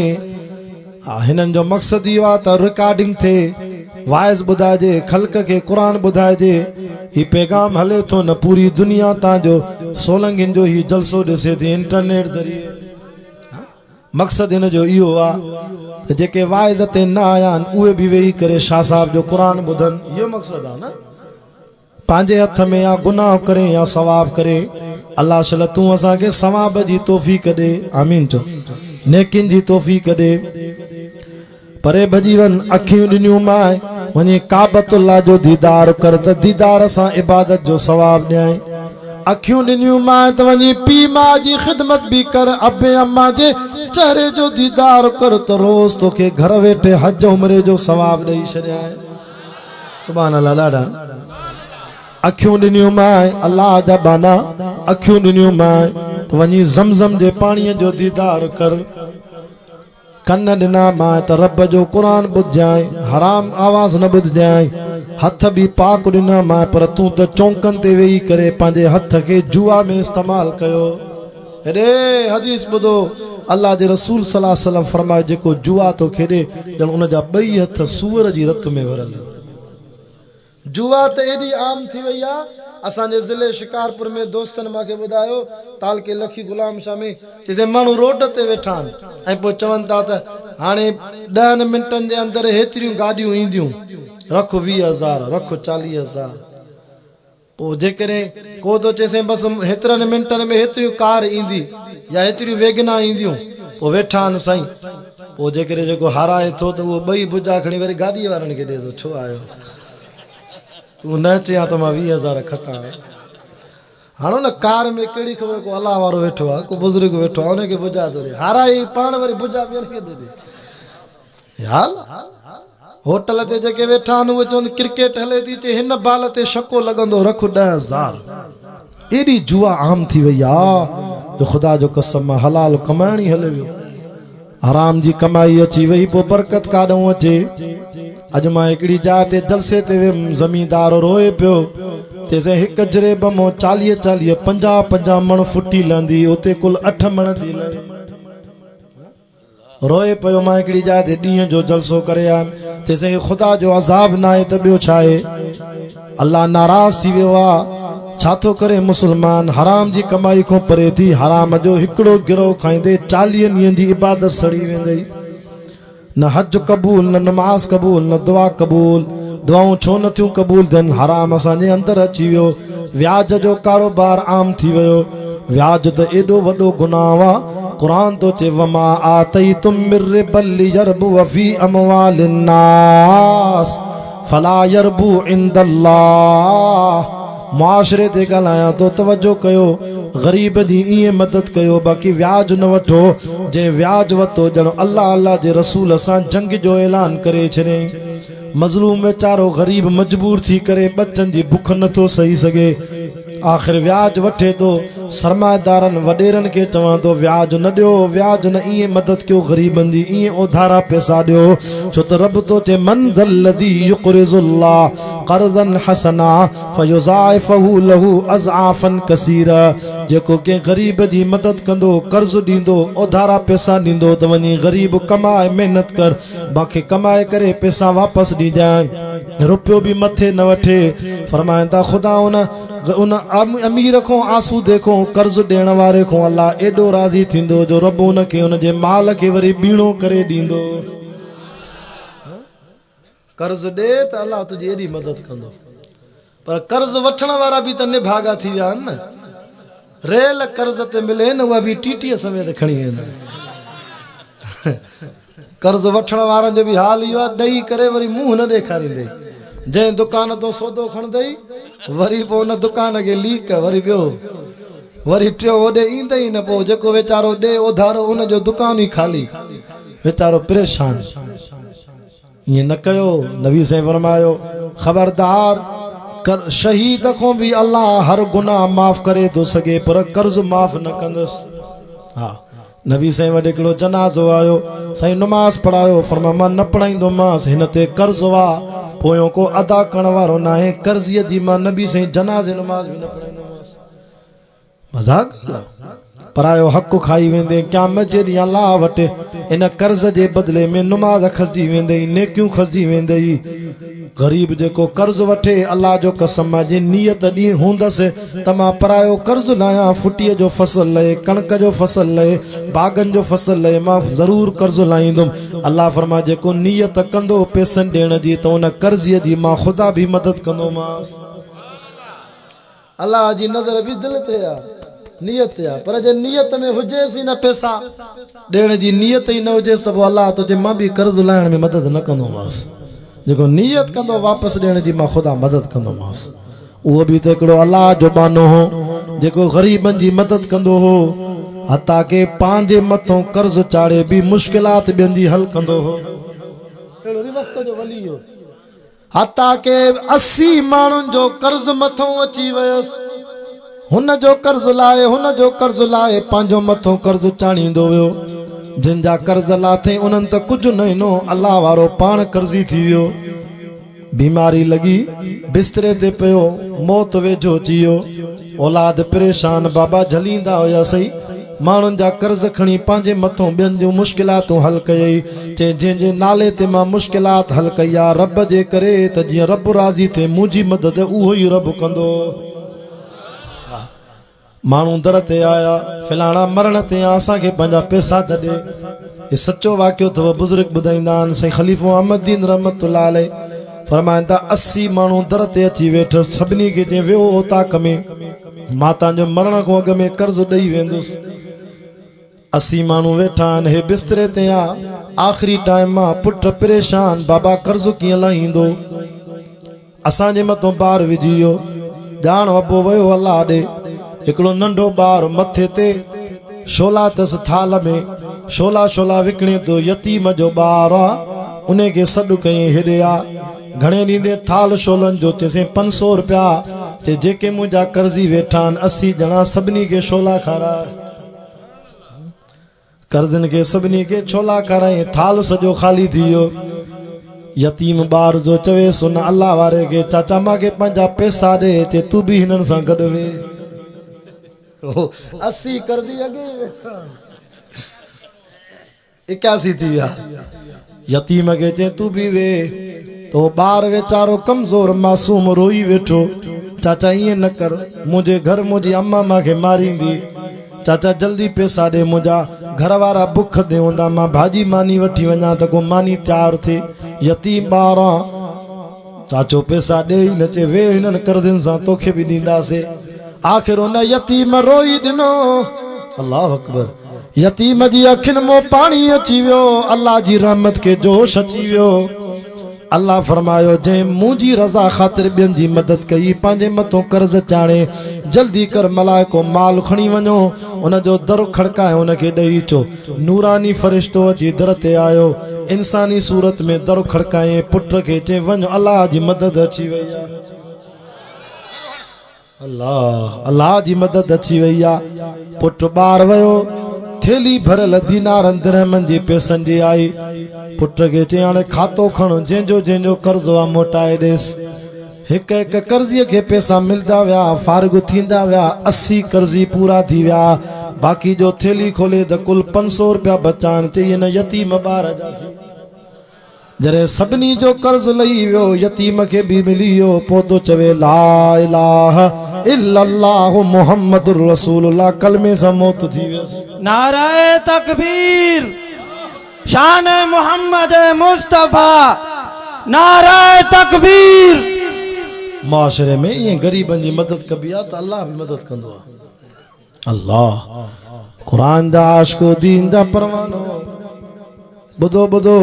हिननि जो मक़सदु इहो आहे त रिकॉर्डिंग थिए वाइज़ ॿुधाइजे ख़ल्क़ खे क़ुरान ॿुधाइजे। ही पैगाम हले थो न पूरी दुनिया तव्हांजो सोलंगिन जो ही जलसो ॾिसे थी इंटरनेट ज़रिए। मक़सदु हिन जो इहो आहे त जेके वाइज़ ते न आया आहिनि उहे बि वेही करे शाह साहिब जो क़ुरान ॿुधनि। इहो मक़सदु आहे न पंहिंजे हथ में या गुनाह करे या सवाब करे। अल्लाह शल तूं असांखे सवाब जी तौफ़ीक़ ॾे आमीन चो नेकिन जी तौफ़ीक़ ॾे। परे भॼी वञ अखियूं ॾिनियूं मां वञी काबतुल्लाह जो दीदार कर त दीदार सां इबादत जो सवाब ॾियाई। अखियूं ॾिनियूं मां त वञी पीउ माउ जी ख़िदमत बि कर अबे अम्मा जे चेहरे जो दीदार कर त रोज़ तोखे घर वेठे हज उमरे जो सवाब ॾेई छॾियां। सुभान अल्लाह। ॾाढा अखियूं ॾिनियूं मां अल्लाह जा बाना अखियूं ॾिनियूं मां त वञी ज़मज़म जे पाणीअ जो दीदार कर। कन ॾिना मां त रब जो क़ुरान ॿुधजांइ हराम आवाज़ न ॿुधजांइ। हथ बि पाक ॾिना मां पर तूं त चौंकनि ते वेही करे पंहिंजे हथ खे जुआ में इस्तेमालु कयो। हेॾे हदीस ॿुधो अल्लाह जे रसूल सल्लल्लाहु अलैहि वसल्लम फरमायो जेको जुआ तो खेॾे ॼण उनजा ॿई हथ सूअर जी रत में भरियल। जुआ त एॾी आम थी वई आहे असांजे ज़िले शिकारपुर में दोस्तनि मूंखे ॿुधायो तालके लखी गुलाम शाह में चइजे माण्हू रोड ते वेठा आहिनि ऐं पोइ चवनि था त हाणे 10 मिंटनि जे अंदरि हेतिरियूं गाॾियूं ईंदियूं रख 20,000 रख 40,000। पोइ जेकॾहिं को थो चएसि बसि हेतिरनि मिंटनि में हेतिरियूं कार ईंदी या हेतिरियूं वेगना ईंदियूं पोइ वेठा आहिनि साईं। पोइ जेकॾहिं जेको हाराए थो त उहो ॿई भुजा खणी वरी गाॾीअ वारनि खे ॾिए थो छो आयो तूं न चयां त मां 20,000 खटां। हाणे न कार में कहिड़ी ख़बर को अलाह वारो वेठो आहे को बुज़ुर्ग वेठो आहे उनखे भुजा थो ॾे हाराए पाण वरी भुजा ॿियनि खे थो ॾे। हाल होटल ते जेके वेठा आहिनि उहे चवनि क्रिकेट हले थी चए हिन बाल ते छको लॻंदो रख 10,000। एॾी जुआ आम थी वई आहे जो ख़ुदा जो कसम हलाल कमाइण ई हले वियो हराम जी कमाई अची वई पोइ बरकत काॾूं अचे। अॼु मां हिकिड़ी जाइ ते जलसे ते वियुमि ज़मींदार रोए पियो तेज़े हिकु जरेब मां 40-40 50-50 मण फुटी लहंदी उते कुल 8 मण थी लहे रोए पियो। मां हिकिड़ी जाइ ते ॾींहं जो जलसो करे आयुमि तेज़े ख़ुदा जो अज़ाब न आहे त ॿियो छा आहे। अल्लाह नाराज़ थी वियो आहे छा थो करे मुस्लमान हराम जी कमाई खां परे थी हराम जो हिकिड़ो गिरोह खाईंदे 40 ॾींहंनि जी इबादत सड़ी वेंदई। न हज कबूल न नमाज कबूल न दुआ कबूल दुआऊं छो न थियूं कबूल थियनि हराम असांजे अंदरि अची वियो। व्याज जो कारोबार आम थी वियो। व्याज त एॾो वॾो गुनाह आहे क़ुरान तो चे वमा आतईतुम मिर रिबल यरबु फी अमवालिन नास फला यरबु इंदल्लाह। मुआशरे ते ॻाल्हायां तो तवज्जो कयो ग़रीब जी ईअं मदद कयो बाक़ी व्याज न वठो। जे व्याज वरितो ॼण अल्लाह अल्लाह जे रसूल सां जंग जो ऐलान करे छॾियईं। मज़लूम वेचारो ग़रीब मजबूर थी करे बचनि जी बुख नथो सही सघे आख़िर व्याज वठे तो सरमाएदारनि वॾेरनि खे चवां थो व्याज न ॾियो, व्याज न, ईअं मदद कयो ग़रीबनि जी, ईअं उधारा पैसा ॾियो। छो त रब तो चे मन ज़ल्लज़ी युक़रिज़ुल्लाह क़र्ज़न हसना फ़युज़ाइफ़हु लहू अज़आफ़न कसीरा। जेको कंहिं ग़रीब जी मदद कंदो, कर्ज़ ॾींदो, उधारा पैसा ॾींदो त वञी ग़रीब कमाए महिनत कर, मूंखे कमाए करे पैसा वापसि ॾिजांइ, रुपयो बि मथे न वठे। फरमाइनि था ख़ुदा उन अमीर को आंसू देखो, कर्ज़ ॾियण वारे को अल्लाह एॾो राज़ी थींदो जो रब उनखे उनजे माल खे वरी बीणो करे ॾींदो। कर्ज़ ॾे त अल्लाह तुंहिंजी एॾी मदद कंदो, पर कर्ज़ वठण वारा बि त निभागा थी विया आहिनि न। रेल कर्ज़ ते मिले न, उहा बि टीटीअ समेत खणी वेंदा। कर्ज़ वठण वारनि जो बि हाल इहो आहे, ॾेई करे वरी मुंहुं न ॾेखारींदे। जंहिं दुकान तो सौदो खणंदई वरी पोइ उन दुकान खे लीक, वरी ॿियो, वरी टियों होॾे ईंदई न, पोइ जेको वीचारो ॾे उधारो उनजो दुकान ई ख़ाली, वीचारो परेशान। ईअं न कयो। नबी साईं फरमायो ख़बरदार, शहीद को भी अल्लाह हर गुनाह माफ़ करे थो सघे, पर कर्ज़ माफ़ न कंदुसि। हा, नबी साईं वटि हिकिड़ो जनाज़ो आयो, साईं नमाज़ पढ़ायो, फरमा मां न पढ़ाईंदोमांसि, हिन ते कर्ज़ वा, पोयों को अदा करण वारो न आहे, कर्ज़ीअ जी मां नबी साईं जनाज़े नमाज़ बि न पढ़ाईंदोमांसि। मज़ाक परायो हक़ खाई वेंदे, क़यामत जे ॾींहुं अल्लाह वटि इन कर्ज़ जे बदिले में नमाज़ खसिजी वेंदई, नेकियूं खसिजी वेंदई। ग़रीब जेको कर्ज़ वठे, अल्लाह जो कसम आहे, जे नियत ॾींहुं हूंदसि त मां परायो कर्ज़ लाहियां, फुटीअ जो फसल लहे, कणक जो फसल लहे, बागनि जो फसल लहे, मां ज़रूरु कर्ज़ लाहींदुमि। अल्लाह फरमाए जेको नियत कंदो पैसनि ॾियण जी, त उन कर्ज़ीअ जी मां ख़ुदा बि मदद कंदोमांसि। अल्लाह जी नज़र बि दिलि ते आहे, नियत आहे, पर जे नियत में हुजेसि न पैसा ॾियण जी नियत ई न हुजेसि, त पोइ अल्लाह तुंहिंजे मां बि कर्ज़ लाहिण में मदद न कंदोमांसि। जेको नियत कंदो वापसि ॾियण जी, मां ख़ुदा मदद कंदोमांसि। उहो बि त हिकिड़ो अल्लाह जो बानो हो, जेको ग़रीबनि जी मदद कंदो हो, हता के पंहिंजे मथां कर्ज़ चाढ़े बि मुश्किलात ॿियनि जी हल कंदो हो। अहिड़ो बि वक़्त जो वली हो, हता के 80 माण्हुनि जो कर्ज़ मथां अची वियसि, हुन जो कर्ज़ लाहे पंहिंजो मथां कर्ज़ चाढ़ींदो वियो। जिन जा कर्ज़ लाथे उन्हनि त कुझु न ॾिनो, अल्लाह वारो पाण कर्ज़ी थी वियो। बीमारी लॻी, बिस्तरे ते पियो, मौत वेझो अची वियो, औलाद परेशान, बाबा झलींदा हुया सही, माण्हुनि जा कर्ज़ खणी पंहिंजे मथां ॿियनि जूं मुश्किलातूं हल कयई। चए जंहिंजे नाले ते मां मुश्किलात हल कई आहे, रब जे करे, त जीअं रब राज़ी थिए, मुंहिंजी मदद उहो ई रब कंदो। माण्हू दर ते आया, फिलाणा मरण ते असांखे पंहिंजा पैसा त ॾे। हे सचो वाक़ियो अथव, बुज़ुर्ग ॿुधाईंदा आहिनि। साईं ख़लीफ़ो अहमदुद्दीन रहमतुल्लाह अलैह फरमाइनि था 80 माण्हू दर ते अची वेठसि, सभिनी खे चई वियो ओताक में, मां तव्हांजो मरण खां अॻु में कर्ज़ ॾेई वेंदुसि। 80 माण्हू वेठा आहिनि, हे बिस्तरे ते आहे, आख़िरी टाइम मां पुट परेशान, बाबा कर्ज़ कीअं लाहींदो, असांजे मथां ॿार विझी वियो, ॼाण वबो वियो अल्लाह ॾे। हिकिड़ो नंढो ॿार मथे ते शोला अथसि, थाल में शोला शोला विकिणे थो, यतीम जो ॿार आहे, उन खे सॾु कयईं, हेॾे आ, घणे ॾींदे थाल शोलनि जो, चइसि 500 रुपया। चए जेके मुंहिंजा कर्ज़ी वेठा आहिनि 80 ॼणा, सभिनी खे शोला खाराए, कर्ज़नि खे सभिनी खे छोला खाराई, थाल सॼो ख़ाली थी वियो। यतीम ॿार जो चवेसि उन अल्लाह वारे खे, चाचा मूंखे पंहिंजा पैसा ॾे। चए तूं बि हिननि सां गॾु वे। 80 कर्ज़ी अॻे वेठा, 81 थी विया। यतीम खे चए तूं बि वे, तो ॿार वीचारो कमज़ोर मासूम रोई वेठो। चाचा ईअं न कर, मुंहिंजे घर मुंहिंजी अम्मा मूंखे मारींदी, चाचा जल्दी पैसा ॾे, मुंहिंजा घर वारा बुख ते हूंदा, मां भाॼी मानी वठी वञा त को मानी तयारु थिए। यतीम ॿार आहे, चाचो पैसा ॾे ई न। चए वे, हिननि कर्ज़नि सां तोखे बि ॾींदासीं। आख़िर उन यतीम रोई ॾिनो। अल्लाह अकबर। यतीम जी अखियुनि मां पाणी अची वियो, अल्लाह जी रहमत खे जोश अची वियो। अल्लाह फरमायो, जंहिं मुंहिंजी रज़ा ख़ातिर ॿियनि जी मदद कई, पंहिंजे मथां कर्ज़ चाणे, जल्दी कर मलाइको माल खणी वञो, उनजो दर खड़काए उनखे ॾेई अचो। नूरानी फ़रिश्तो अची दर ते आयो, इंसानी सूरत में दर खड़काए पुट खे चए वञ, अल्लाह जी मदद अची वई आहे। अल्लाह अल्लाह जी मदद अची वई आहे। पुट ॿार वियो थेली भरियल दीनारनि दिरहमनि जी पैसनि जी आई। पुट खे चई हाणे खातो खणो, जंहिंजो जंहिंजो कर्ज़ो आहे मोटाए ॾेसि। हिकु हिकु कर्ज़ीअ खे पैसा मिलंदा विया, फारिग थींदा विया। 80 कर्ज़ी पूरा थी विया। बाक़ी जो थेली खोले त कुल 500 रुपया बचा आहिनि। चई हिन यतीम ॿार जा थी। जॾहिं सभिनी जो कर्ज़ लही वियो, यतीम खे बि मिली वियो, पोइ तो चवे ला इलाहा इल्लल्लाहु मुहम्मदुर रसूलुल्लाह, कलमे सां मौत थी वियसि। नाराए तकबीर, शान मोहम्मद मुस्तफा, नाराए तकबीर। माशरे में ये गरीबन जी मदद कबी आहे त अल्लाह भी मदद कंदो आहे। अल्लाह कुरान जा आशिको, दीन जा परवानो। बुधो बुधो,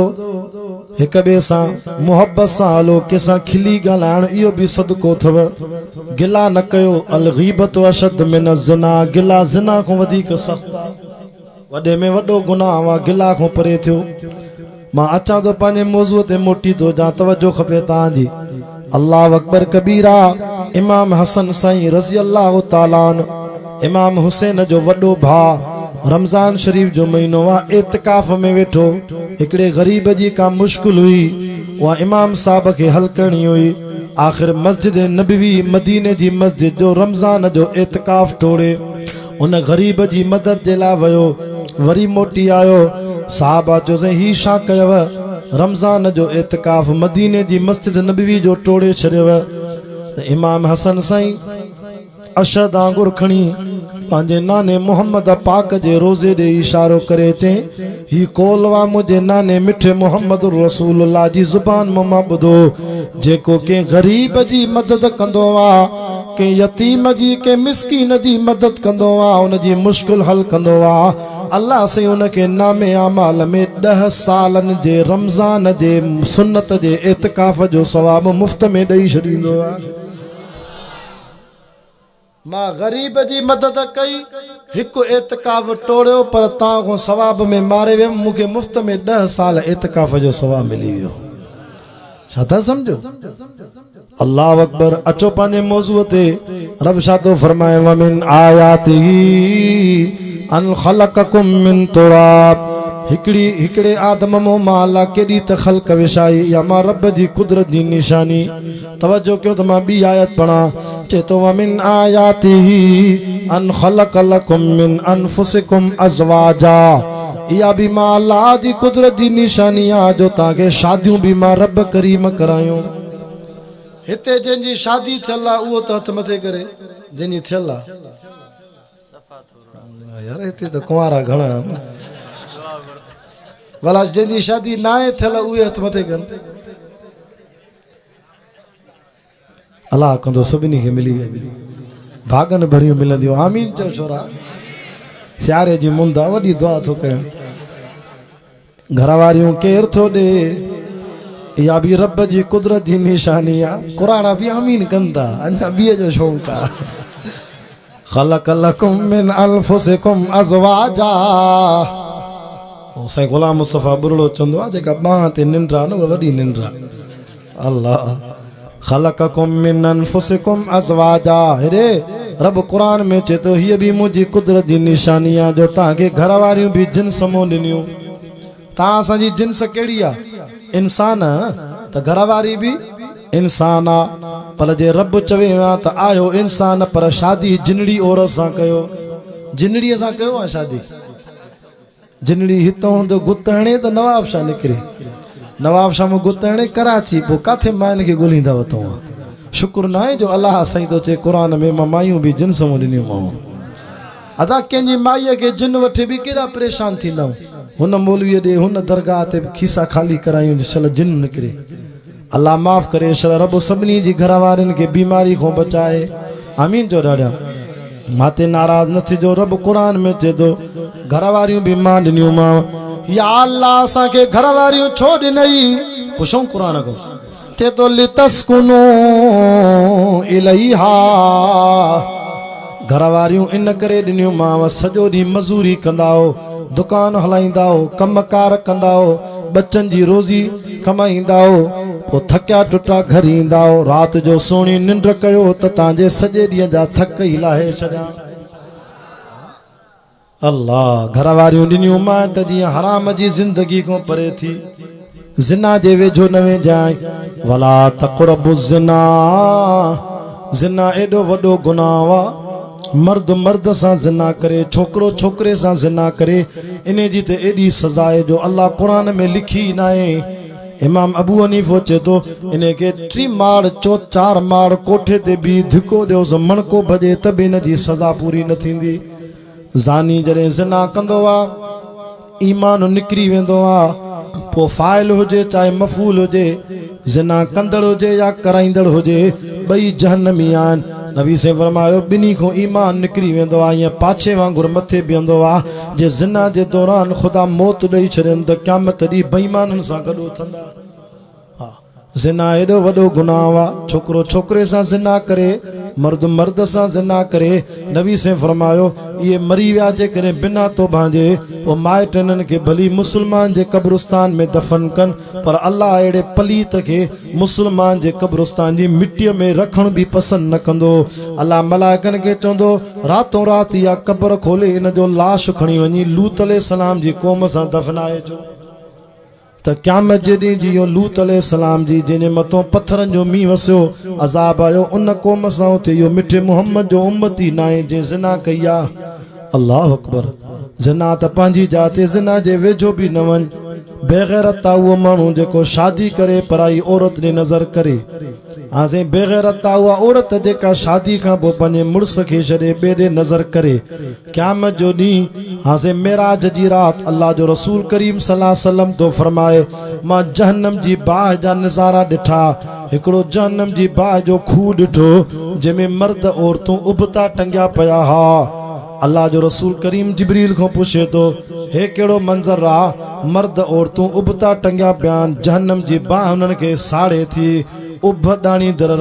हिक ॿिए सां मुहब्बत सां हलो, कंहिंसां खिली ॻाल्हाइण इहो बि सदको अथव। गिला न कयो, अल गीबत अशद मिन ज़िना, गिला ज़िना खां वधीक सख़्त आहे। वॾे में वॾो गुनाह आहे, गिला खां परे थियो। मां अचां थो पंहिंजे मौज़ूअ ते मोटी थो जा, तवजो खपे तव्हांजी। अल्लाह अकबर कबीरा। इमाम हसन साईं रज़ी अल्लाह ताला अन्हु, इमाम हुसैन जो वॾो भाउ, रमज़ान शरीफ जो महीनो आहे, एतिकाफ़ में वेठो। हिकिड़े ग़रीब जी का मुश्किल हुई, उहा इमाम साहब खे हल करणी हुई। आख़िर मस्जिद नबवी मदीने जी मस्जिद जो रमज़ान जो एतिकाफ़ टोड़े उन ग़रीब जी मदद जे लाइ वियो। वरी मोटी आयो। साहबा चयोसि ही छा कयव? रमज़ान जो एतिकाफ़ मदीने जी मस्जिद नबवी जो टोड़े छॾियव। इमाम हसन साईं अशद आंगुर खणी पंहिंजे नाने मोहम्मद पाक जे रोज़े ॾे इशारो करे चई, ही कोलवा मुंहिंजे नाने मिठे मोहम्मद रसूलुल्लाह जी ज़ुबान मां ॿुधो। जेको कंहिं ग़रीब जी मदद कंदो आहे, कंहिं यतीम जी, कंहिं मिस्कीन जी मदद कंदो आहे, उन जी मुश्किल हल कंदो आहे, अल्लाह साईं उनखे नामे आमाल में 10 सालनि जे रमज़ान जे सुन्नत जे एतिकाफ़ जो सवाब मुफ़्त में ॾेई छॾींदो आहे। मां ग़रीब जी मदद कई, हिकु एतिकाफ़ टोड़ियो, पर तव्हां खां सवाब में मारे वियुमि, मूंखे मुफ़्त में 10 साल एतिकाफ़ जो सवाब मिली वियो। छा था सम्झो? अल्लाह अकबर। अचो पंहिंजे मौज़ूअ ते। रब छा थो फरमाए, वमिन आयातिही अन ख़लक़कुम मिन तुराब। हिकिड़े आदम मो मां अल्लाह केॾी त ख़ल्क़ विछाई, या मां रब जी कुदरत जी निशानी। तवजो कयो त मां ॿी आयत पढ़ा। चए थो वमिन आयातिही अन ख़लक़ लकुम मिन अनफुसिकुम अज़वाजा। इहा बि मां अल्लाह जी कुदरत जी निशानी आहे, जो तव्हांखे शादियूं बि मां रब करीम करायूं। हिते जंहिंजी शादी थियल आहे उहो त हथ मथे करे, जंहिंजी थियल आहे। यार हिते त कुंवारा घणा आहिनि, भला जंहिंजी शादी ना आहे थियल उहे हथ मथे कनि। अलाह कंदो सभिनी खे मिली वेंदी, भागनि भरियूं मिलंदियूं। आमीन चओ छोरा। सियारे जी मुंद आहे, वॾी दुआ थो कयां। घरवारियूं केरु थो ॾे, इहा बि रब जी कुदरत जी निशानी आहे। कुराड़ा बि आमीन कनि था, अञा ॿिए जो शौक़ु आहे। ख़लक़ लकुम मिन अनफुसिकुम अज़वाजा। ओ साईं गुलाम मुस्तफ़ा बुरड़ो चवंदो आहे, जेका बांह ते निंड आहे न उहा वॾी निंड आहे। अल्लाह ख़लक़कुम मिन अनफुसिकुम अज़वाजा। हेरे रब क़ुरान में चए थो, हीअ बि मुंहिंजी कुदरत जी निशानी आहे, जो तव्हांखे घर वारियूं बि जिन्स मों ॾिनियूं। तव्हां असांजी जिन्स कहिड़ी आहे? इंसान। त घर वारी बि इंसान आहे। पर जे रब चवे हा त आयो इंसान, पर शादी जिनड़ी औरत सां कयो। जिनड़ीअ सां कयो आहे शादी। जिनड़ी हितां हूंदो गुत हणे त नवाब शाह निकिरे, नवाब शाह में गुत हणे कराची, पोइ किथे माइन खे ॻोल्हींदा वरितो आहे। शुक्र न आहे जो अलाह साईं थो चए क़ुरान में, मां मायूं बि जिन्स मूं ॾिनियूं मां। अदा कंहिंजी माईअ खे जिन वठे बि केॾा परेशान थींदा आहियूं। हुन मौलवीअ ॾे, हुन दरगाह ते खीसा ख़ाली करायूं, छल जिन निकिरे। अल्लाह माफ़ करे छल। रब सभिनी जी घर वारनि खे बीमारी खां बचाए। आमीन जो ॾाढा। माते नाराज़ न थिजो। रब क़ुरान में चए थो, घर वारियूं बि मां ॾिनियूं मां। या अल्लाह असांखे घर वारियूं छो ॾिनई? पुछूं क़ुरान खां। चए थो लितस्कुनू इलैहा। घर वारियूं इन करे ॾिनियूं मां, सॼो ॾींहुं मज़ूरी कंदा हो, दुकान हलाईंदा हो, कमकार कंदा हो, बच्चन जी रोज़ी कमाईंदा हो, पो थकिया टुटा घर ईंदा रात जो सोणी निंड कयो त तव्हांजे सॼे ॾींहं जा थक ई लाहे छॾिया अल्लाह घर वारियूं ॾिनियूं मां त जीअं हराम जी ज़िंदगी खां परे थी ज़िना जे वेझो न वेंजांइ वला तक़रबु ज़िना ज़िना एॾो वॾो गुनाह आहे मर्द मर्द सां ज़िना करे छोकिरो छोकिरे सां ज़िना करे इन जी त एॾी सज़ा आहे जो अल्लाह क़ुरान में लिखी न आहे इमाम अबू हनीफ़ो चए थो इन खे 3 माड़ 4 माड़ कोठे ते बि धिको ॾियोसि मणको भॼे त बि इन जी सज़ा पूरी न थींदी ज़ानी जॾहिं ज़िना कंदो आहे ईमान निकिरी वेंदो आहे पोइ फ़ाइल हुजे चाहे मफ़ूल हुजे ज़िना कंदड़ हुजे या कराईंदड़ हुजे ॿई जहन्नमी आहिनि नबी से फरमायो ॿिन्ही खां ईमान निकिरी वेंदो आहे ईअं पाछे वांगुरु मथे बीहंदो आहे जे ज़िना जे दौरान ख़ुदा मौत ॾेई छॾनि त क़यामत ॾींहुं बेईमाननि सां गॾु उथंदा ज़िना एॾो वॾो गुनाह आहे छोकिरो छोकिरे सां ज़िना करे मर्द मर्द सां ज़िना करे नबी से फरमायो इहे मरी विया जे करे बिना तौबा जे पोइ माइट इन्हनि खे भली मुस्लमान जे क़ब्रिस्तान में दफ़न कनि पर अल्लाह अहिड़े पलीत खे मुस्लमान जे क़ब्रिस्तान जी मिटीअ में रखण बि पसंदि न कंदो अल्लाह मलाइकनि खे चवंदो रातों राति इहा क़ब्र खोले इन जो लाश खणी वञी लूत अलैहिस्सलाम जी क़ौम सां दफ़नाए अचो त क़यामत जे ॾींहुं जी इहो लूत अलैहिस्सलाम जी जंहिंजे मथां पत्थरनि जो मींहुं वसियो अज़ाब आयो उन क़ौम सां उते इहो मिठे मुहम्मद जो उम्मती न आहे जंहिं ज़िना कई आहे अल्लाह अकबर ज़िना त पंहिंजी जाते ज़िना जे वेझो बि न वञ बेग़ैरत आहे उहो माण्हू जेको शादी करे पराई औरत ॾे नज़र करे हाणे बेग़ैरत आहे उहा औरत जेका शादी खां पोइ पंहिंजे मुड़ुस खे छॾे ॿिए ॾे नज़र करे क़यामत जो ॾींहुं हाणे मेराज जी राति अल्लाह जो रसूल करीम सल्लल्लाहु अलैहि वसल्लम तो फरमाए मां जहन्नम जी बाह जा नज़ारा ॾिठा हिकिड़ो जहन्नम जी बाह जो खूह ॾिठो जंहिंमें मर्द औरतूं उबता टंगिया पिया हा अल्लाह जो रसूल करीम जिब्रील को पूछे तो हे केड़ो मंजर आ मर्द औरतूं उबता टंगिया बयान जहन्नम जी बाह उन्हनि खे साड़े थी उभ डाणी दर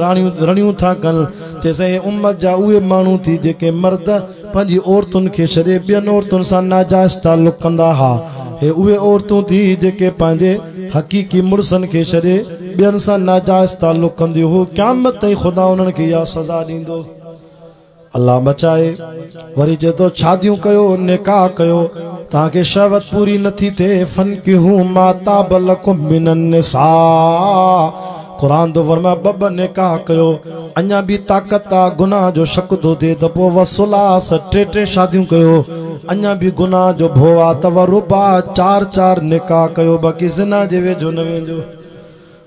रणियूं था कनि जैसे उम्मत जा उहे माण्हू थी जेके मर्द पंहिंजी औरतुनि खे छॾे ॿियनि औरतुनि सां नाजाइज़ ताल्लुक़ कंदा हा हे उहे औरतूं थी जेके पंहिंजे हक़ीक़ी मुड़सनि खे छॾे ॿियनि सां नाजाइज़ ताल्लुक़ कंदियूं हो क़यामत ताईं ख़ुदा उन्हनि खे इहा सज़ा ॾींदो अल्लाह बचाए वरी चए थो शादियूं कयो निकाह कयो तव्हांखे शहवत पूरी नथी थिए फनकिहू मा ताब लकुम मिनन निसा कुरान तो फरमाए ॿ निकाह कयो अञा बि ताक़त आ गुनाह जो शक थो थिए त पोइ वसुलास टे शादियूं कयो अञा बि गुनाह जो भो आ त रुबा 4 निकाह कयो बाक़ी ज़िना जे वेझो न वेंदो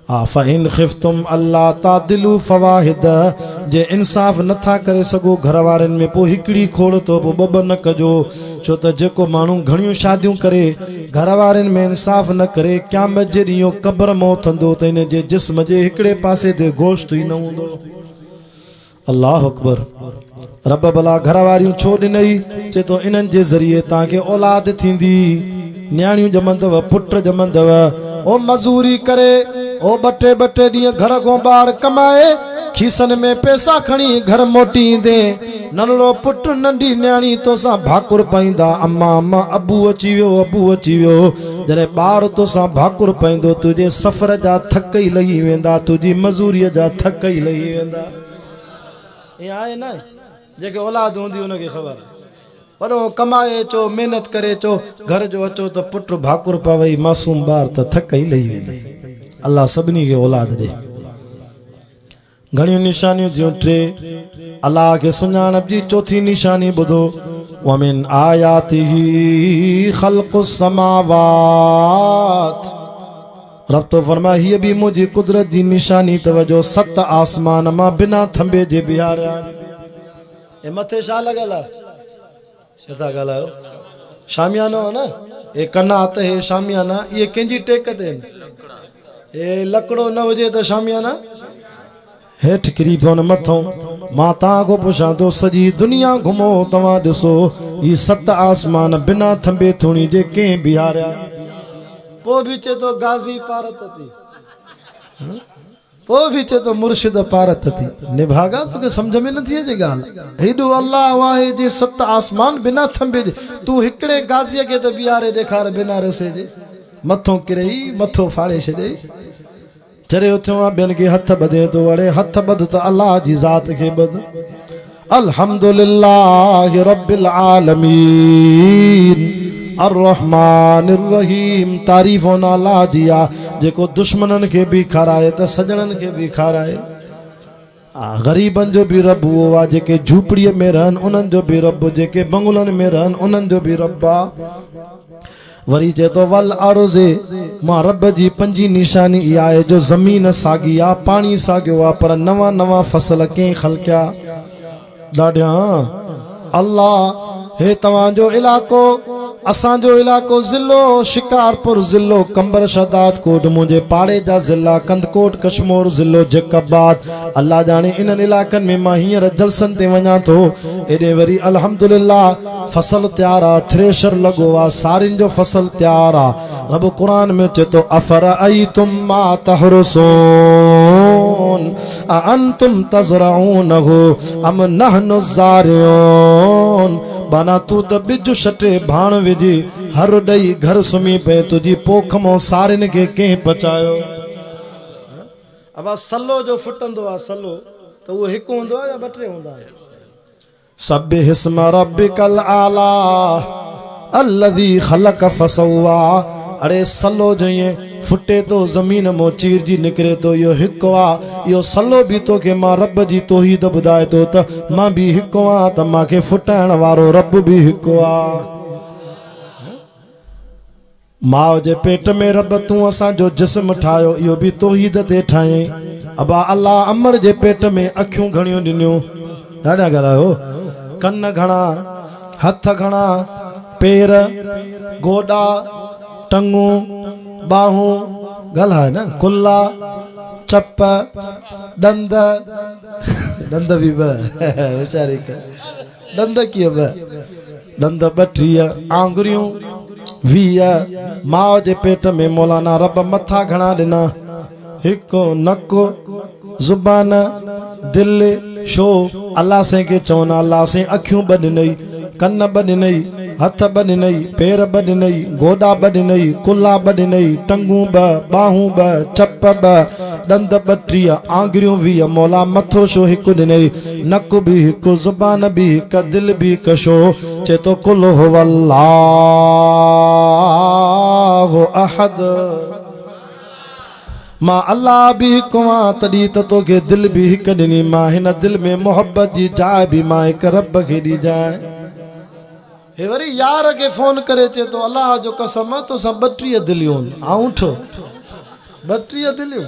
फ़इन ख़िफ़्तुम अल्लाह तादिलू फ़वाहिद जे इंसाफ़ नथा करे सघो घर वारनि में पोइ हिकिड़ी खोड़ तो पोइ ॿ न कजो छो त जेको माण्हू घणियूं शादियूं करे घर वारनि में इंसाफ़ न करे क़यामत जे ॾींहुं क़ब्र मां उथंदो त इन जे जिस्म जे हिकिड़े पासे ते गोश्त ई न हूंदो अल्लाह अकबर रब भला घर वारियूं छो ॾिनई चए थो इन्हनि जे ज़रिए तव्हांखे औलाद थींदी न्याणियूं ॼमंदव पुट ॼमंदव ओ मज़ूरी करे ओ ॿ टे ॾींहं घर खां ॿाहिरि कमाए खीसनि में पैसा खणी घर मोटी ईंदे नंढड़ो पुट नंढी न्याणी तोसां भाकुर पाईंदा अम्मा अम्मा अबू अची वियो जॾहिं ॿार तोसां भाकुर पाईंदो तुंहिंजे सफ़र जा थक ई लही वेंदा तुंहिंजी मज़ूरीअ जा थक ई लही वेंदा ईअं आहे न जेके औलाद हूंदी हुनखे ख़बर वॾो कमाए अचो महिनत करे अचो घर जो अचो त पुट भाकुर पावई मासूम ॿार त थक ई लही वेंदा अल्लाह सभिनी खे औलाद ॾे घणियूं निशानियूं थियूं 3 अल्लाह खे सुञाणप जी चौथी निशानी ॿुधो वमिन आयातिही ख़ल्क़ुस समावात रब तो फरमाए हीअ बि मुंहिंजी कुदरत जी निशानी तवजो 7 आसमान मां बिना थंबे जे बिहारिया ए मथे छा लॻल आहे छा था ॻाल्हायो शामियानो आहे न हे कनात हे शामियाना इहे कंहिंजी टेक ते हे लकड़ो न हुजे त शामियाना हेठि किरी पियो न मथो मां तव्हां खां पुछां थो सॼी दुनिया घुमो तव्हां ॾिसो ही 7 आसमान बिना थंबे थूणी जे कंहिं बिहारिया पोइ बि चए थो गाज़ी पारत थी पोइ बि चए थो मुर्शिद पारत थी निभागा तोखे सम्झ में नथी अचे ॻाल्हि हेॾो अल्लाह वाहे जे 7 आसमान बिना थंबे जे तूं हिकिड़े गाज़ीअ खे त बिहारे ॾेखार बिना रसे जे मथो किरई मथो फाड़े छॾे जरे उथियो बेन के हथ बदे तो अड़े हथ बद तो अल्लाह जी जात के बद अल्हम्दुलिल्लाह रब्बिल आलमीन अर्रहमानिर रहीम तारीफ होना अल्लाह जिया जेको दुश्मनन के भी खाराए त सजणन के भी खाराए गरीबन जो भी रब वो आ जेके झूपड़ीअ में रहन उन्हनि जो भी रब जेके बंगुलन में रहन उन्हनि जो भी रब आ वरी जे तो वल आरोज़े मां रब जी पंजी निशानी इहा आहे जो ज़मीन सागी आ पानी सागियो आ पर नवा नवा फसल के खलकिया ॾाढा अल्लाह हे तव्हांजो इलाको असांजो इलाको ज़िलो शिकारपुर ज़िलो कंबर शदाद कोट मुंहिंजे पाड़े जा ज़िला कंदकोट कश्मीर ज़िलो जैकबाद अल्लाह जाने इन्हनि इलाक़नि में मां हींअर जलसन ते वञा थो एॾे वरी अल्हम्दुलिल्लाह फसल तैयार आहे थ्रेशर लॻो आहे सारिन जो फसल तैयार आहे रब क़ुरान में चए थो अफरअयतुम मा तहरुसून अअंतुम तज़रऊनहु अम नहनु ज़ारिऊन बाना तू त बिज छटे भाण विझी हर ॾई घर सुम्ही पए तुंहिंजी पोख मां सारिन खे कंहिं पचायो अब सलो जो फुटंदो आहे सलो त उहो हिकु हूंदो आहे या ॿ टे हूंदा आहिनि सब्बिह इस्म रब्बिकल आला अल्लज़ी ख़लक़ फसव्वा अरे सलो जो ये फुटे तो ज़मीन मो चीर जी निकरे तो यो हिकु आहे यो सलो भी तो के मां रब जी तौहीद ॿुधाए तो त मां भी हिकु आहियां त मांखे फुटाइण वारो रब भी हिकु आहे माउ जे पेट में रब तूं असांजो जिस्म ठाहियो इहो भी तौहीद ते ठाहे अबा अल्लाह अमर जे पेट में अखियूं घणियूं ॾिनियूं ॾाढा ॻाल्हायो कन घणा हथ घणा पेर गोॾा टंगू बाहूं गला है ना कुल्ला चप दंद दंद भी बेचारी दंद की दंद बटीह आंगुरियों वीह माओ जे पेट में मौलाना रब मथा घणा ॾिना हिकु नक ज़ुबान दिल शो अल्लाह से के चवना अल्लाह से अखियूं ॿ ॾिनई कन ॿ ॾिनई हथ ॿ ॾिनई पेर ॿ ॾिनई गोॾा ॿ ॾिनई कुल्ला ॿ ॾिनई टंगू ॿ बाहूं ॿ चप ॿ दंद बटीह आंगुरियूं वीह मौला मथो शो हिकु ॾिनई नक भी हिकु ज़ुबान भी हिकु दिल भी हिकु शो चए तो कुल हुवल्लाहु अहद मां अल्लाह भी हिकु आहियां तॾहिं त तोखे दिल भी हिकु ॾिनी मां हिन दिल में मोहब्बत जी जाइ भी मां हिकु रब खे ॾिजांइ हे वरी यार के फोन करे चे तो अल्लाह जो कसम तो सब 32 दिलियों आउठो 32 दिलियों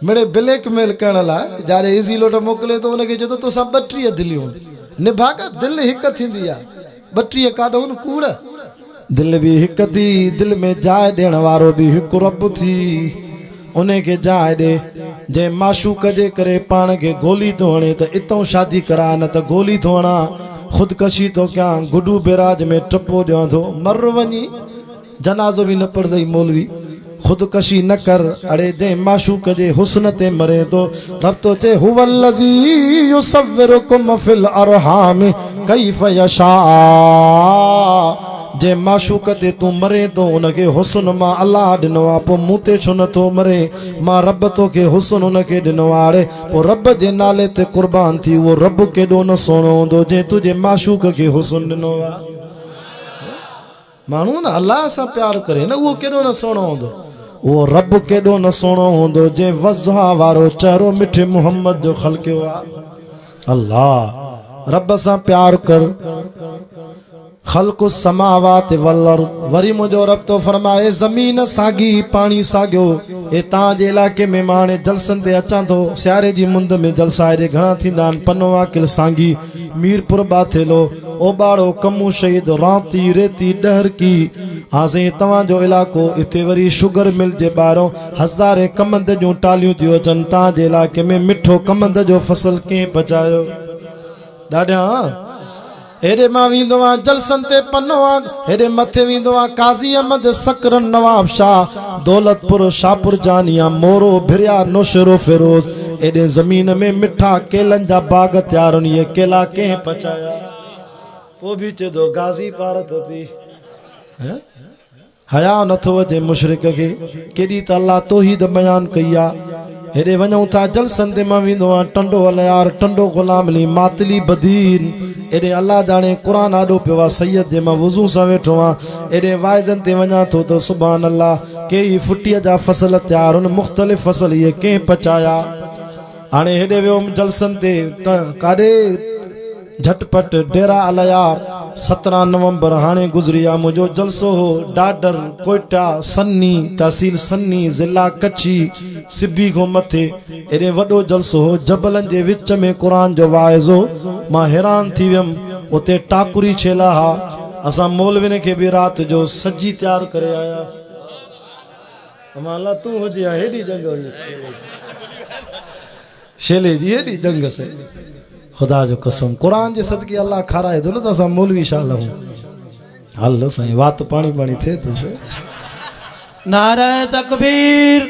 मेरे ब्लैकमेल करण लाइ जारे इजी लोट मोकले तो उनके जो तो सब 32 दिलियों निभागा दिल हिक थींदी आ 32 काढो न कूड़ दिल भी हिक थी दिल में जाइ ॾियण वारो भी हिकु रब थी उन्हें के जाइ ॾे जे माशूक जे करे पाण के गोली तो हणे त इतों शादी करा न त गोली तो हणा खुदकशी तो क्या गुडू बेराज में टपो ॾियां थो मर वञी जनाज़ो भी न पढ़दई मौलवी खुदकशी न कर अड़े जे माशूक जे हुस्न ते मरे तो रब तो चे हुवल्लज़ी युसव्विरुकुम फिल अरहाम कैफ यशा जे माशूक ते तू मरे तो उनके हुस्न मां अल्लाह ॾिनो आहे पोइ मूं ते छो नथो मरे मां रब तोखे हुस्न उनके ॾिनो आहे पोइ रब जे नाले ते कुर्बान थी उहो रब केॾो न सुहिणो हूंदो जे तुंहिंजे माशूक खे हुस्न ॾिनो आहे माण्हू न अल्लाह सां प्यार करे न उहो केॾो न सुहिणो हूंदो उहो रब केॾो न सुहिणो हूंदो जे वज़हा वारो चहिरो मिठे मुहम्मद जो ख़लकियो आहे अल्लाह रब सां प्यार कर खल्क़ु समावात वल अर्द वरी मुझो रब तो फरमाए ज़मीन सागी पानी सागियो ए तां जे इलाके में माने जलसन ते अचां तो सियारे जी मुंद में जलसा एॾे घणा थींदा आहिनि पनवा किल सांगी मीरपुर बाथेलो ओबाड़ो कमू शहीद राती रेती डहर की हासे तव्हांजो इलाको इते वरी शुगर मिल जे ॿाहिरों हज़ारे कमंद जूं टालियूं थियूं अचनि तां जे इलाके में मिठो कमंद जो फसल कंहिं पचायो ॾाढा हेॾे मां वेंदो आहियां जलसन ते पनवा हेॾे मथे वेंदो आहियां काज़ी अहमद सकरन नवाब शाह दौलतपुर शाहपुर जानिया मोरो भिरिया नौशरो फिरोज एॾे ज़मीन में मिठा केलनि जा बाग तैयार इहे केला कंहिं पचाया पोइ बि चए थो गाज़ी पारत थी हया नथो अचे मुशरिक खे केॾी त अल्लाह तौहीद बयान कई आहे हेॾे वञूं था जलसन ते मां वेंदो आहियां टंडो अलयार टंडो गुलाम अली मातली बदीन एॾे अल्लाह जाने क़ुरान आॾो पियो आहे सैयद जे मां वुज़ू सां वेठो आहियां एॾे वाइदनि ते वञा थो त सुभान अल्लाह कई फुटीअ जा फसल तयार उन मुख़्तलिफ़ फसल इहे कंहिं पचाया हाणे हेॾे वियुमि जलसन ते काॾे झटपट डेरा अलयार 17 नवंबर हाणे गुज़री आहे मुंहिंजो जलसो हो डाडर कोयटा सन्नी तहसील सन्नी ज़िला कच्छी सिबी खां मथे एॾे वॾो जलसो हो जबलनि जे विच में क़ुरान जो वाइज़ो मां हैरान थी वियुमि उते टाकुरी छेला हा असां मौलविन खे बि राति जो सजी तयारु करे आया अल्लाह तूं हुजे हा हेॾी जंग छेले जी हेॾी जंग से खुदा जो कसम कुरान जे सदके अल्लाह खाराए थो न त असां मौलवी छा लहूं हल साईं वात पाणी पाणी थिए थो नारे तकबीर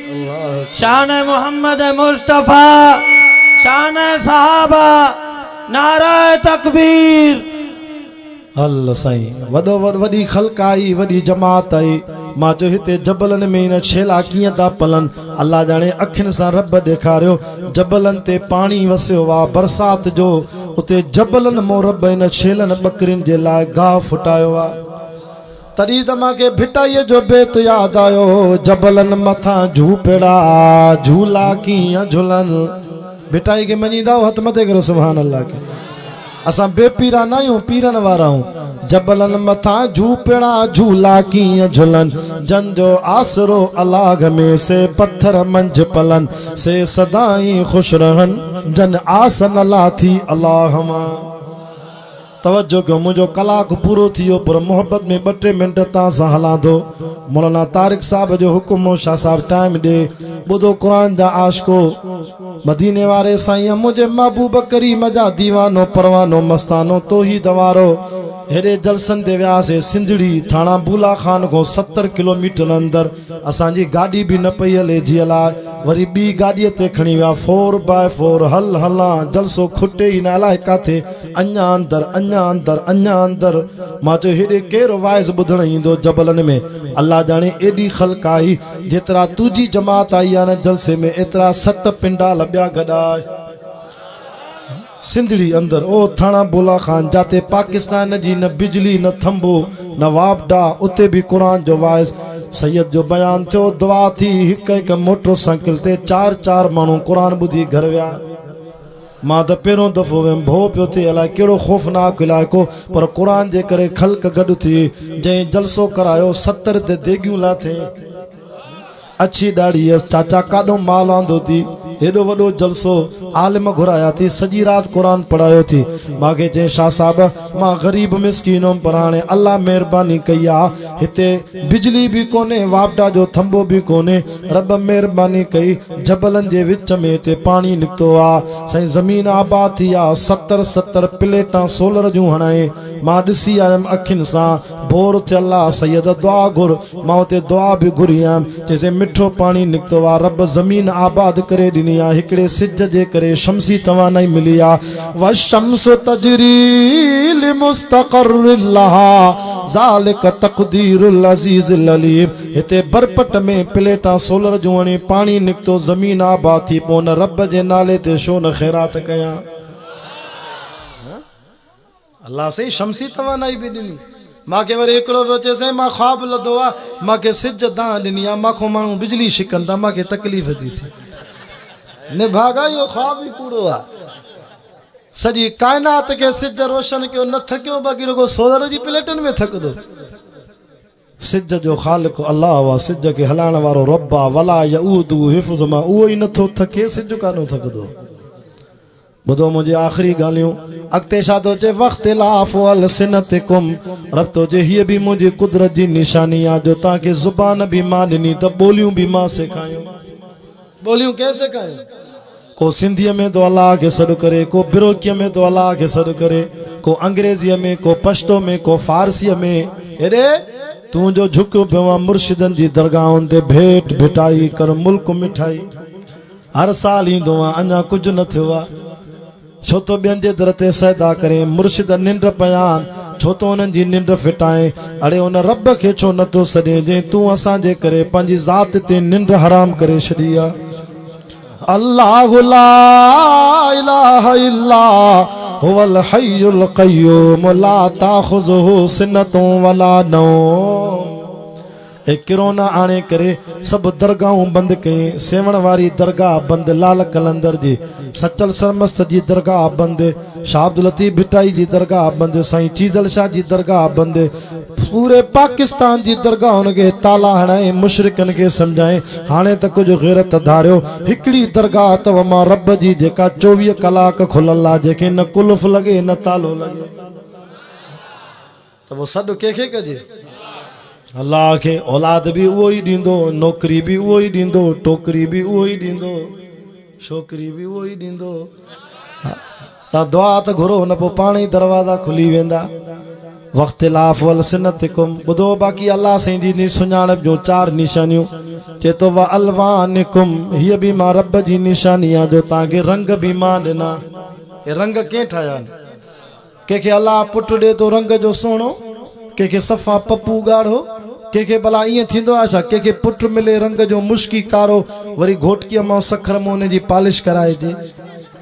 शान मोहम्मद मुस्तफा शान सहाबा नारे तकबीर हल साईं वॾी ख़ल्क़ आई वॾी जमात आई मां चयो हिते जबलनि में इन छेला कीअं था पलनि अल्लाह जाने अखियुनि सां रब ॾेखारियो जबलनि ते पाणी वसियो आहे बरसाति जो उते जबलनि मों रब इन छेलनि ॿकरियुनि जे लाइ गाह फुटायो आहे तॾहिं त मूंखे भिटाईअ जो बेत यादि आयो जबलनि मथां झूपड़ा झूला कीअं झुलनि भिटाई खे मञींदा हथ मथे करो सुभान अल्लाह खे असां बेपीरा न आहियूं पीरनि वारा आहियूं जबलनि मथां झूपड़ा झूला कीअं झुलनि जन जो आसरो अलाग में से पत्थर मंझ पलन से सदाई ख़ुशि रहनि जन आसन अला थी अलाह मां तवज्जो कयो मुंहिंजो कलाक पूरो थी वियो पर मोहब्बत में 2-3 मिंट तव्हां सां हलां थो मौलाना तारिक साहब जो हुकुम शाह साहब टाइम ॾे ॿुधो क़ुरान जा आशिको मदीने वारे साईं मुंहिंजे महबूब करीम जा दीवानो परवानो मस्तानो तौहीद वारो हेॾे जलसन ते वियासीं सिंधड़ी थाणा बूला खान को 70 किलोमीटर अंदर असांजी गाॾी बि न पई हले जीअं लाइ वरी ॿी गाॾीअ ते खणी विया 4x4 हल हलां जलसो खुटे ई न अलाए किथे अञा अंदर मां चयो हेॾे केरु वाइज़ ॿुधण ईंदो जबलनि में अल्लाह जाने एॾी ख़ल्क़ आई जेतिरा तुंहिंजी जमात आई आहे न जलसे में एतिरा 7 पिंडाल ॿिया गॾा सिंधड़ी अंदर ओ थाणा बोला खान जाते पाकिस्तान जी न बिजली न थंबो न वापडा उते भी कुरान जो वाइस सैयद जो बयान थियो दुआ थी हिक मोटरसाइकिल ते 4-4 माण्हू कुरान ॿुधी घर विया मां त पहिरों दफ़ो वियुमि भो पियो थिए अलाए कहिड़ो ख़ौफ़नाक इलाइक़ो पर कुरान जे करे ख़ल्क़ गॾु थी जंहिं जलसो करायो 70 ते देगियूं लाथे अच्छी ॾाढी चाचा काॾो माल आंदो थी हेॾो वॾो जलसो आलिम घुराया थी सॼी राति क़ुरान पढ़ायो थी मूंखे चई शाह साहब मां ग़रीब मिसकीन हुउमि पर हाणे अल्लाह महिरबानी कई आहे हिते बिजली बि कोन्हे वापडा जो थंबो बि कोन्हे रब महिरबानी कई जबलनि जे विच में हिते पाणी निकितो आहे साईं ज़मीन आबाद थी आहे 70 प्लेटां सोलर जूं हणाए मां ॾिसी आयुमि अखियुनि सां बोर थियल आहे सैयद दुआ घुर मां हुते दुआ बि घुरी आयुमि चइसि मिठो पाणी निकितो आहे रब ज़मीन आबाद करे ॾिनी आहे हिकिड़े सिज जे करे शमसी तवानाई मिली आहे वशम्स तजरी लिमुस्तक़र्रिन लहा ज़ालिक तक़दीरुल अज़ीज़िल अलीम हिते बरपट में प्लेटां सोलर जूं हणी पाणी निकितो ज़मीन आबाद थी पोइ न रब जे नाले ते छो न ख़ैरात कयां अल्लाह सही शमसी तवानाई बि ॾिनी मूंखे वरी हिकिड़ो पियो चए साईं मां ख़्वाब लधो आहे मूंखे सिज दां ॾिनी आहे मूंखां माण्हू बिजली छिकनि था मूंखे तकलीफ़ थी थिए निभागा इहो ख़्वाब ई कूड़ो आहे सॼी काइनात खे सिज रोशन कयो न थकियो बाक़ी रुगो सोलर जी प्लेटनि में थकंदो सिज जो ख़ालिक़ अल्लाह आहे सिज खे हलाइण वारो रब आहे वला यऊदु हिफ़्ज़ मां उहो ई नथो थके सिज कान्हो थकंदो ॿुधो मुंहिंजी आख़िरी ॻाल्हियूं अॻिते छा थो चए वख़्तिलाफ़ु अलसिनतिकुम रब थो चए हीअ बि मुंहिंजी कुदरत जी निशानी आहे जो तव्हांखे ज़ुबान बि मां ॾिनी त ॿोलियूं बि मां सेखारियूं ॿोलियूं कंहिं सेखारियूं को सिंधीअ में थो अलाह खे सॾु करे को बिरोकीअ में थो अलाह खे सॾु करे को अंग्रेज़ीअ में को पश्तो में को फारसीअ में हेॾे तूं जो झुकियो पियो आहे मुर्शिदनि जी दरगाहुनि ते भेट भिटाई कर मुल्क मिठाई हर साल ईंदो आहे अञा कुझु न थियो आहे छो तो ॿियनि जे दर ते सैदा करे मुर्शिद निंड पिया आहिनि छो तो उन्हनि जी निंड फिटाए अड़े उन रब खे छो नथो सॾे जंहिं तूं असांजे करे पंहिंजी ज़ात ते निंड हराम करे छॾी आहे अल्लाह ला इलाहा इल्ला हुवल हय्युल क़य्यूम ला ताख़ुज़ुहु सिनतुन वला नौम। ए किरोना आने करे सब दरगाहों बंद कई। सेवण वारी दरगाह बंद, लाल कलंदर जी सचल सरमस्त जी दरगाह बंद, शाह अब्दुल लतीफ भिटाई जी दरगाह बंद, साईं चीजल शाह जी दरगाह बंद। पूरे पाकिस्तान जी दरगाह के ताला हणाए, मुशरिकन के समझाए। हाणे त कुछ गैरत धारियो। हिकड़ी दरगाह तव मां रब जी जेका 24 कलाक खुलल आहे, जेके न कुल्फ लगे न तालो लगे, त वो सॾु कंहिंखे कजे? अल्लाह के औलाद भी उहो ही दींदो, नौकरी भी उहो ही दींदो, टोकरी भी उहो ही दींदो, छोकरी भी उहो ही दींदो। ता दुआ त घुरो न पोइ पाण ही दरवाजा खुली वेंदा। वख्तिलाफ वल सिनतिकुम बुधो बाक़ी अल्लाह साईं जी सुञाणप जो 4 निशानियूं चेतो व अलवानिकुम हीअ भी मां रब जी निशानी आहे जो तव्हांखे रंग भी मां ॾिना। हे रंग कंहिं ठाहिया आहिनि? कंहिंखे अल्लाह पुट ॾे तो रंग जो सुहिणो, कंहिंखे सफ़ा पप्पू ॻाढ़ो, कंहिंखे भला ईअं थींदो आहे छा? कंहिंखे पुट मिले रंग जो मुश्की कारो, वरी घोटकीअ मां सखर में हुन जी पॉलिश कराइजे,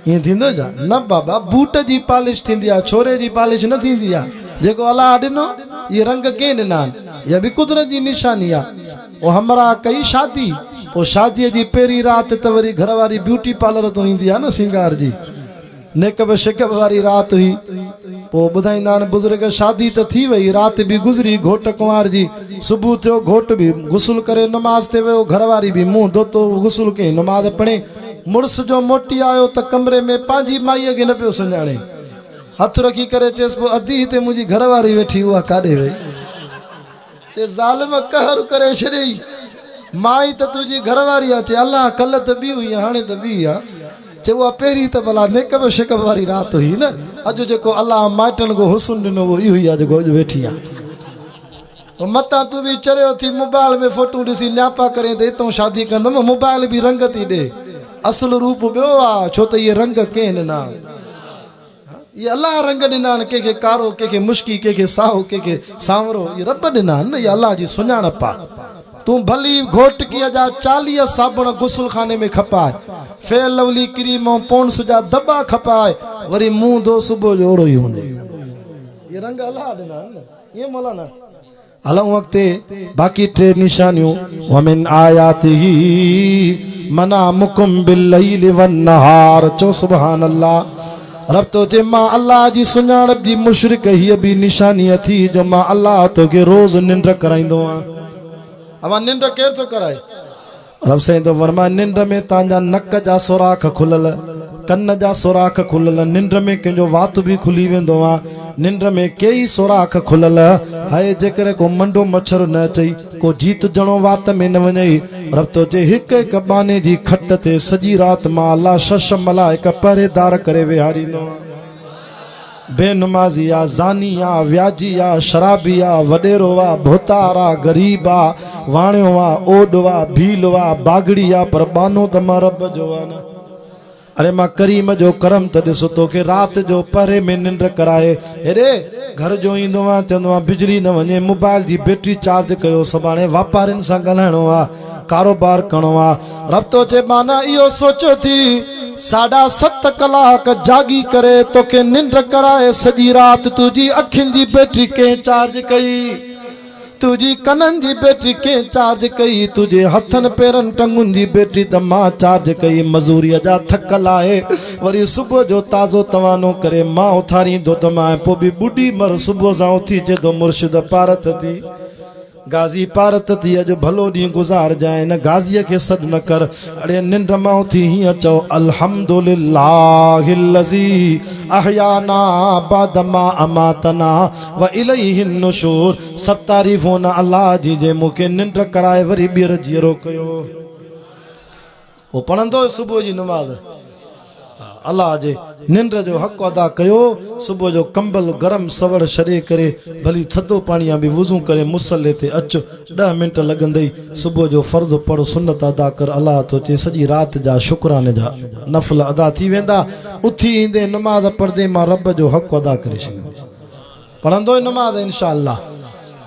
ईअं थींदो छा? न बाबा, बूट जी पॉलिश थींदी आहे, छोरे जी पॉलिश न थींदी आहे। जेको अल्लाह ॾिनो ये रंग कंहिं ॾिना आहिनि? इहा बि कुदरत जी निशानी आहे। वो हमरा कई शादी, पोइ शादीअ जी पहिरीं राति त वरी घरवारी ब्यूटी पार्लर तो ईंदी आहे न सिंगार जी, नेकब शिकब वारी राति हुई। पोइ ॿुधाईंदा आहिनि बुज़ुर्ग शादी त थी वई, राति बि गुज़री घोट कुंवार जी। सुबुह थियो घोट बि गुसुल करे नमाज़ ते वियो, घरवारी बि मुंहुं धोतो गुसुल कई नमाज़ पढ़े। मुड़ुस जो मोटी आयो त कमरे में पंहिंजी माईअ खे न पियो सुञाणे, हथ रखी करे चएसि पोइ अधी हिते मुंहिंजी घरवारी वेठी, उहा काॾे वई? चए ज़ालिम कहर करे छॾियई, माई त तुंहिंजी घरवारी आहे। चए अल्लाह कल्ह त ॿी हुई, हाणे त ॿी आहे। चए उहा पहिरीं त भला नेकब शिकब वारी राति हुई न, अॼु जेको अल्लाह माइटनि को हुस्न ॾिनो उहो ई हुई आहे जेको अॼु वेठी आहे। मतां तूं बि चरियो थी मोबाइल में फोटू ॾिसी न्यापा करे त हितां शादी कंदुमि। मोबाइल बि रंग थी ॾे, असुल रूप ॿियो आहे, छो त इहे रंग कंहिं ॾिना? ये अल्लाह रंग ॾिना आहिनि, कंहिंखे कारो, कंहिंखे मुश्की, कंहिंखे साओ, कंहिंखे सांवरो, ये रब ॾिना आहिनि न। ये अल्लाह जी सुञाणप आहे। तूं भली घोटकीअ जा 40 साबुण गुसल खाने में खपाए, फेल लवली क्रीम ऐं पोन्स जा दॿा खपाए, वरी मुंहुं धो सुबुह जो ओड़ो ई हूंदो। ये रंग अल्लाह ॾिना आहिनि न। ईअं मौलाना हलऊं अॻिते। बाक़ी 3 निशानियूं वमिन आयातिही मनामुकुम बिल्लैलि वन्नहार। चो सुभान अल्लाह। रब तो जे मां अल्लाह जी सुञाणप जी मुशरिक हीअ बि निशानी थी जो मां अल्लाह तोखे रोज़ निंड कराईंदो आहियां। अवा निंड केर थो कराए? रब साईं तो फरमाए निंड में तव्हांजा नक जा सुराख खुलल, कन जा सुराख खुलल, निंड में कंहिंजो वात बि खुली वेंदो आहे, निंड में कई सुराख खुलल। हाय जेकर को मंडो मच्छर न अचई, को जीत जणो वात में न वञई, रब तो जे हिक हिक बाने जी खट ते सॼी राति मां अल्लाह 6 मलाइका पहरेदार करे विहारींदो आहे। बेनमाज़ी आ, ज़ानी आ, व्याजी आ, शराबी आ, वडेरो आ, भोतार आ, गरीब आ, वाणियो आ, ओड आ, भील आ, बागड़ी आ, पर बानो त मां रब जो आ न। अरे मां करीम जो करम त ॾिसो तोखे राति जो परे में निंड कराए। हेॾे घर जो ईंदो आहे चवंदो आहे बिजली न वञे, मोबाइल जी बैटरी चार्ज कयो, सुभाणे वापारियुनि सां ॻाल्हाइणो आहे, कारोबार करिणो आहे। रब तो चए माना इहो सोचो थी 7.5 कलाक जागी करे तोखे निंड कराए, सॼी राति तुंहिंजी अखियुनि जी बैटरी कंहिं चार्ज कई, तुझी कनन जी बैटरी के चार्ज कई, तुझे हथन पेरन टंगुन जी बैटरी त मां चार्ज कई। मजूरीअ जा थकल आहे, वरी सुबुह जो ताज़ो तवानो करे मां उथारींदो त मां पोइ बि ॿुढी मर सुबुह सां उथी चे तो मुर्शिद पारत थी, गाज़ी पारत थी, अॼु भलो ॾींहुं गुज़ार जाए, न गाज़ीअ खे सॾ न कर। अड़े निंड मां उथी हीअं चओ अल्हम्दुलिल्लाहिल्लज़ी अहयाना बादमा अमातना व इलैहिन नुशूर। सब तारीफ़ूं न अल्लाह जी जे मूंखे निंड कराए वरी ॿीहर जीअरो कयो। वो पढ़ंदो सुबुह जी नमाज़, अल्लाह जे निंड जो हक़ अदा कयो। सुबुह जो कंबल गरम सवड़ छॾे करे भली थधो पाणीअ बि वुज़ू करे मुसले ते अच, 10 मिंट लॻंदई। सुबुह जो फ़र्ज़ पढ़, सुन्नत अदा कर। अल्लाह तो चए सॼी राति जा शुक्राने जा नफ़ल अदा थी वेंदा। उथी ईंदे नमाज़ पढ़ंदे मां रब जो हक़ अदा करे छॾींदुसि। पढ़ंदो नमाज़ इंशाअल्लाह।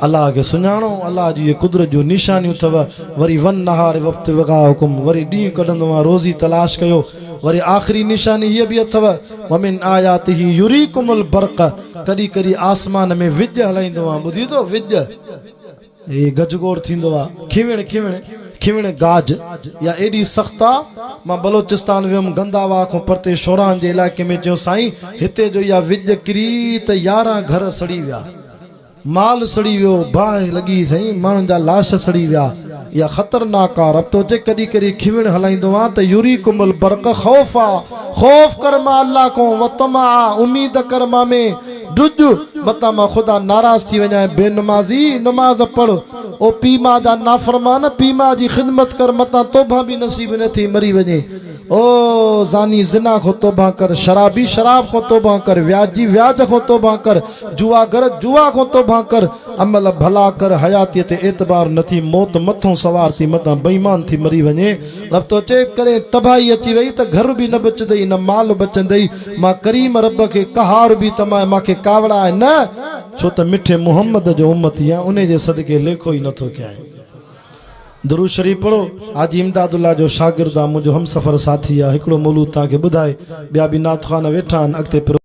अल्लाह के सुञाणो अल्लाह जी ये कुदरत जो निशानियूं अथव वरी वन नहार वक़्तु वगा हुकुम वरी ॾींहुं कढंदो आहे रोज़ी तलाश कयो वरी आख़िरी निशानी हीअ बि अथव वमिन आयातिही युरीकुमुल बर्क़ कॾहिं कॾहिं आसमान में विज हलाईंदो आहे ॿुधी थो विज ये गजगोड़ थींदो आहे खिविण खिविण खिविण गाज या एडी सख्त आहे मां बलोचिस्तान वियुमि गंदावा खां परते शोरान जे इलाइक़े में चयो साईं हिते जो इहा विज किरी त 11 घर सड़ी विया माल सड़ी वियो बाहि लॻी साईं माण्हुनि जा लाश सड़ी विया इहा ख़तरनाक आहे रब थो चए कॾहिं कॾहिं खिविण हलाईंदो आहे त युरीकुमुल बर्क़ ख़ौफ़ आहे ख़ौफ़ कर मां अल्लाह खां वतमा उम्मीद कर मां में डुज मता मां ख़ुदा नाराज़ थी वञा बेनमाज़ी नमाज़ पढ़ ओ पी मां जा नाफ़रमान पी मां जी ख़िदमत कर मता तोबा भी नसीब न थी मरी वञे ओ ज़ानी ज़िना को तोबा कर शराबी शराब को तोबा कर व्याजी व्याज को तोबा कर जुआगर जुआ को तोबा कर अमल भला कर हयाती ते एतबार न थी मौत मथों सवार थी मता बेईमान थी मरी वञे रब तो चे करे तबाही अची वई त घर भी न बचंदई न माल बचंदई मां करीम रब के कहार भी तमा मांखे कावड़ा है न छो त मिठे मोहम्मद जो उम्मती आहे उन जे सदके लेखो ही नथो कयां दुरूद शरीफ पढ़ो हाजी इमदादुल्ला जो शागिर्द आहे मुंहिंजो हमसफ़र साथी आहे हिकिड़ो मौलूद तव्हांखे ॿुधाए ॿिया बि नात ख़ान वेठा आहिनि अॻिते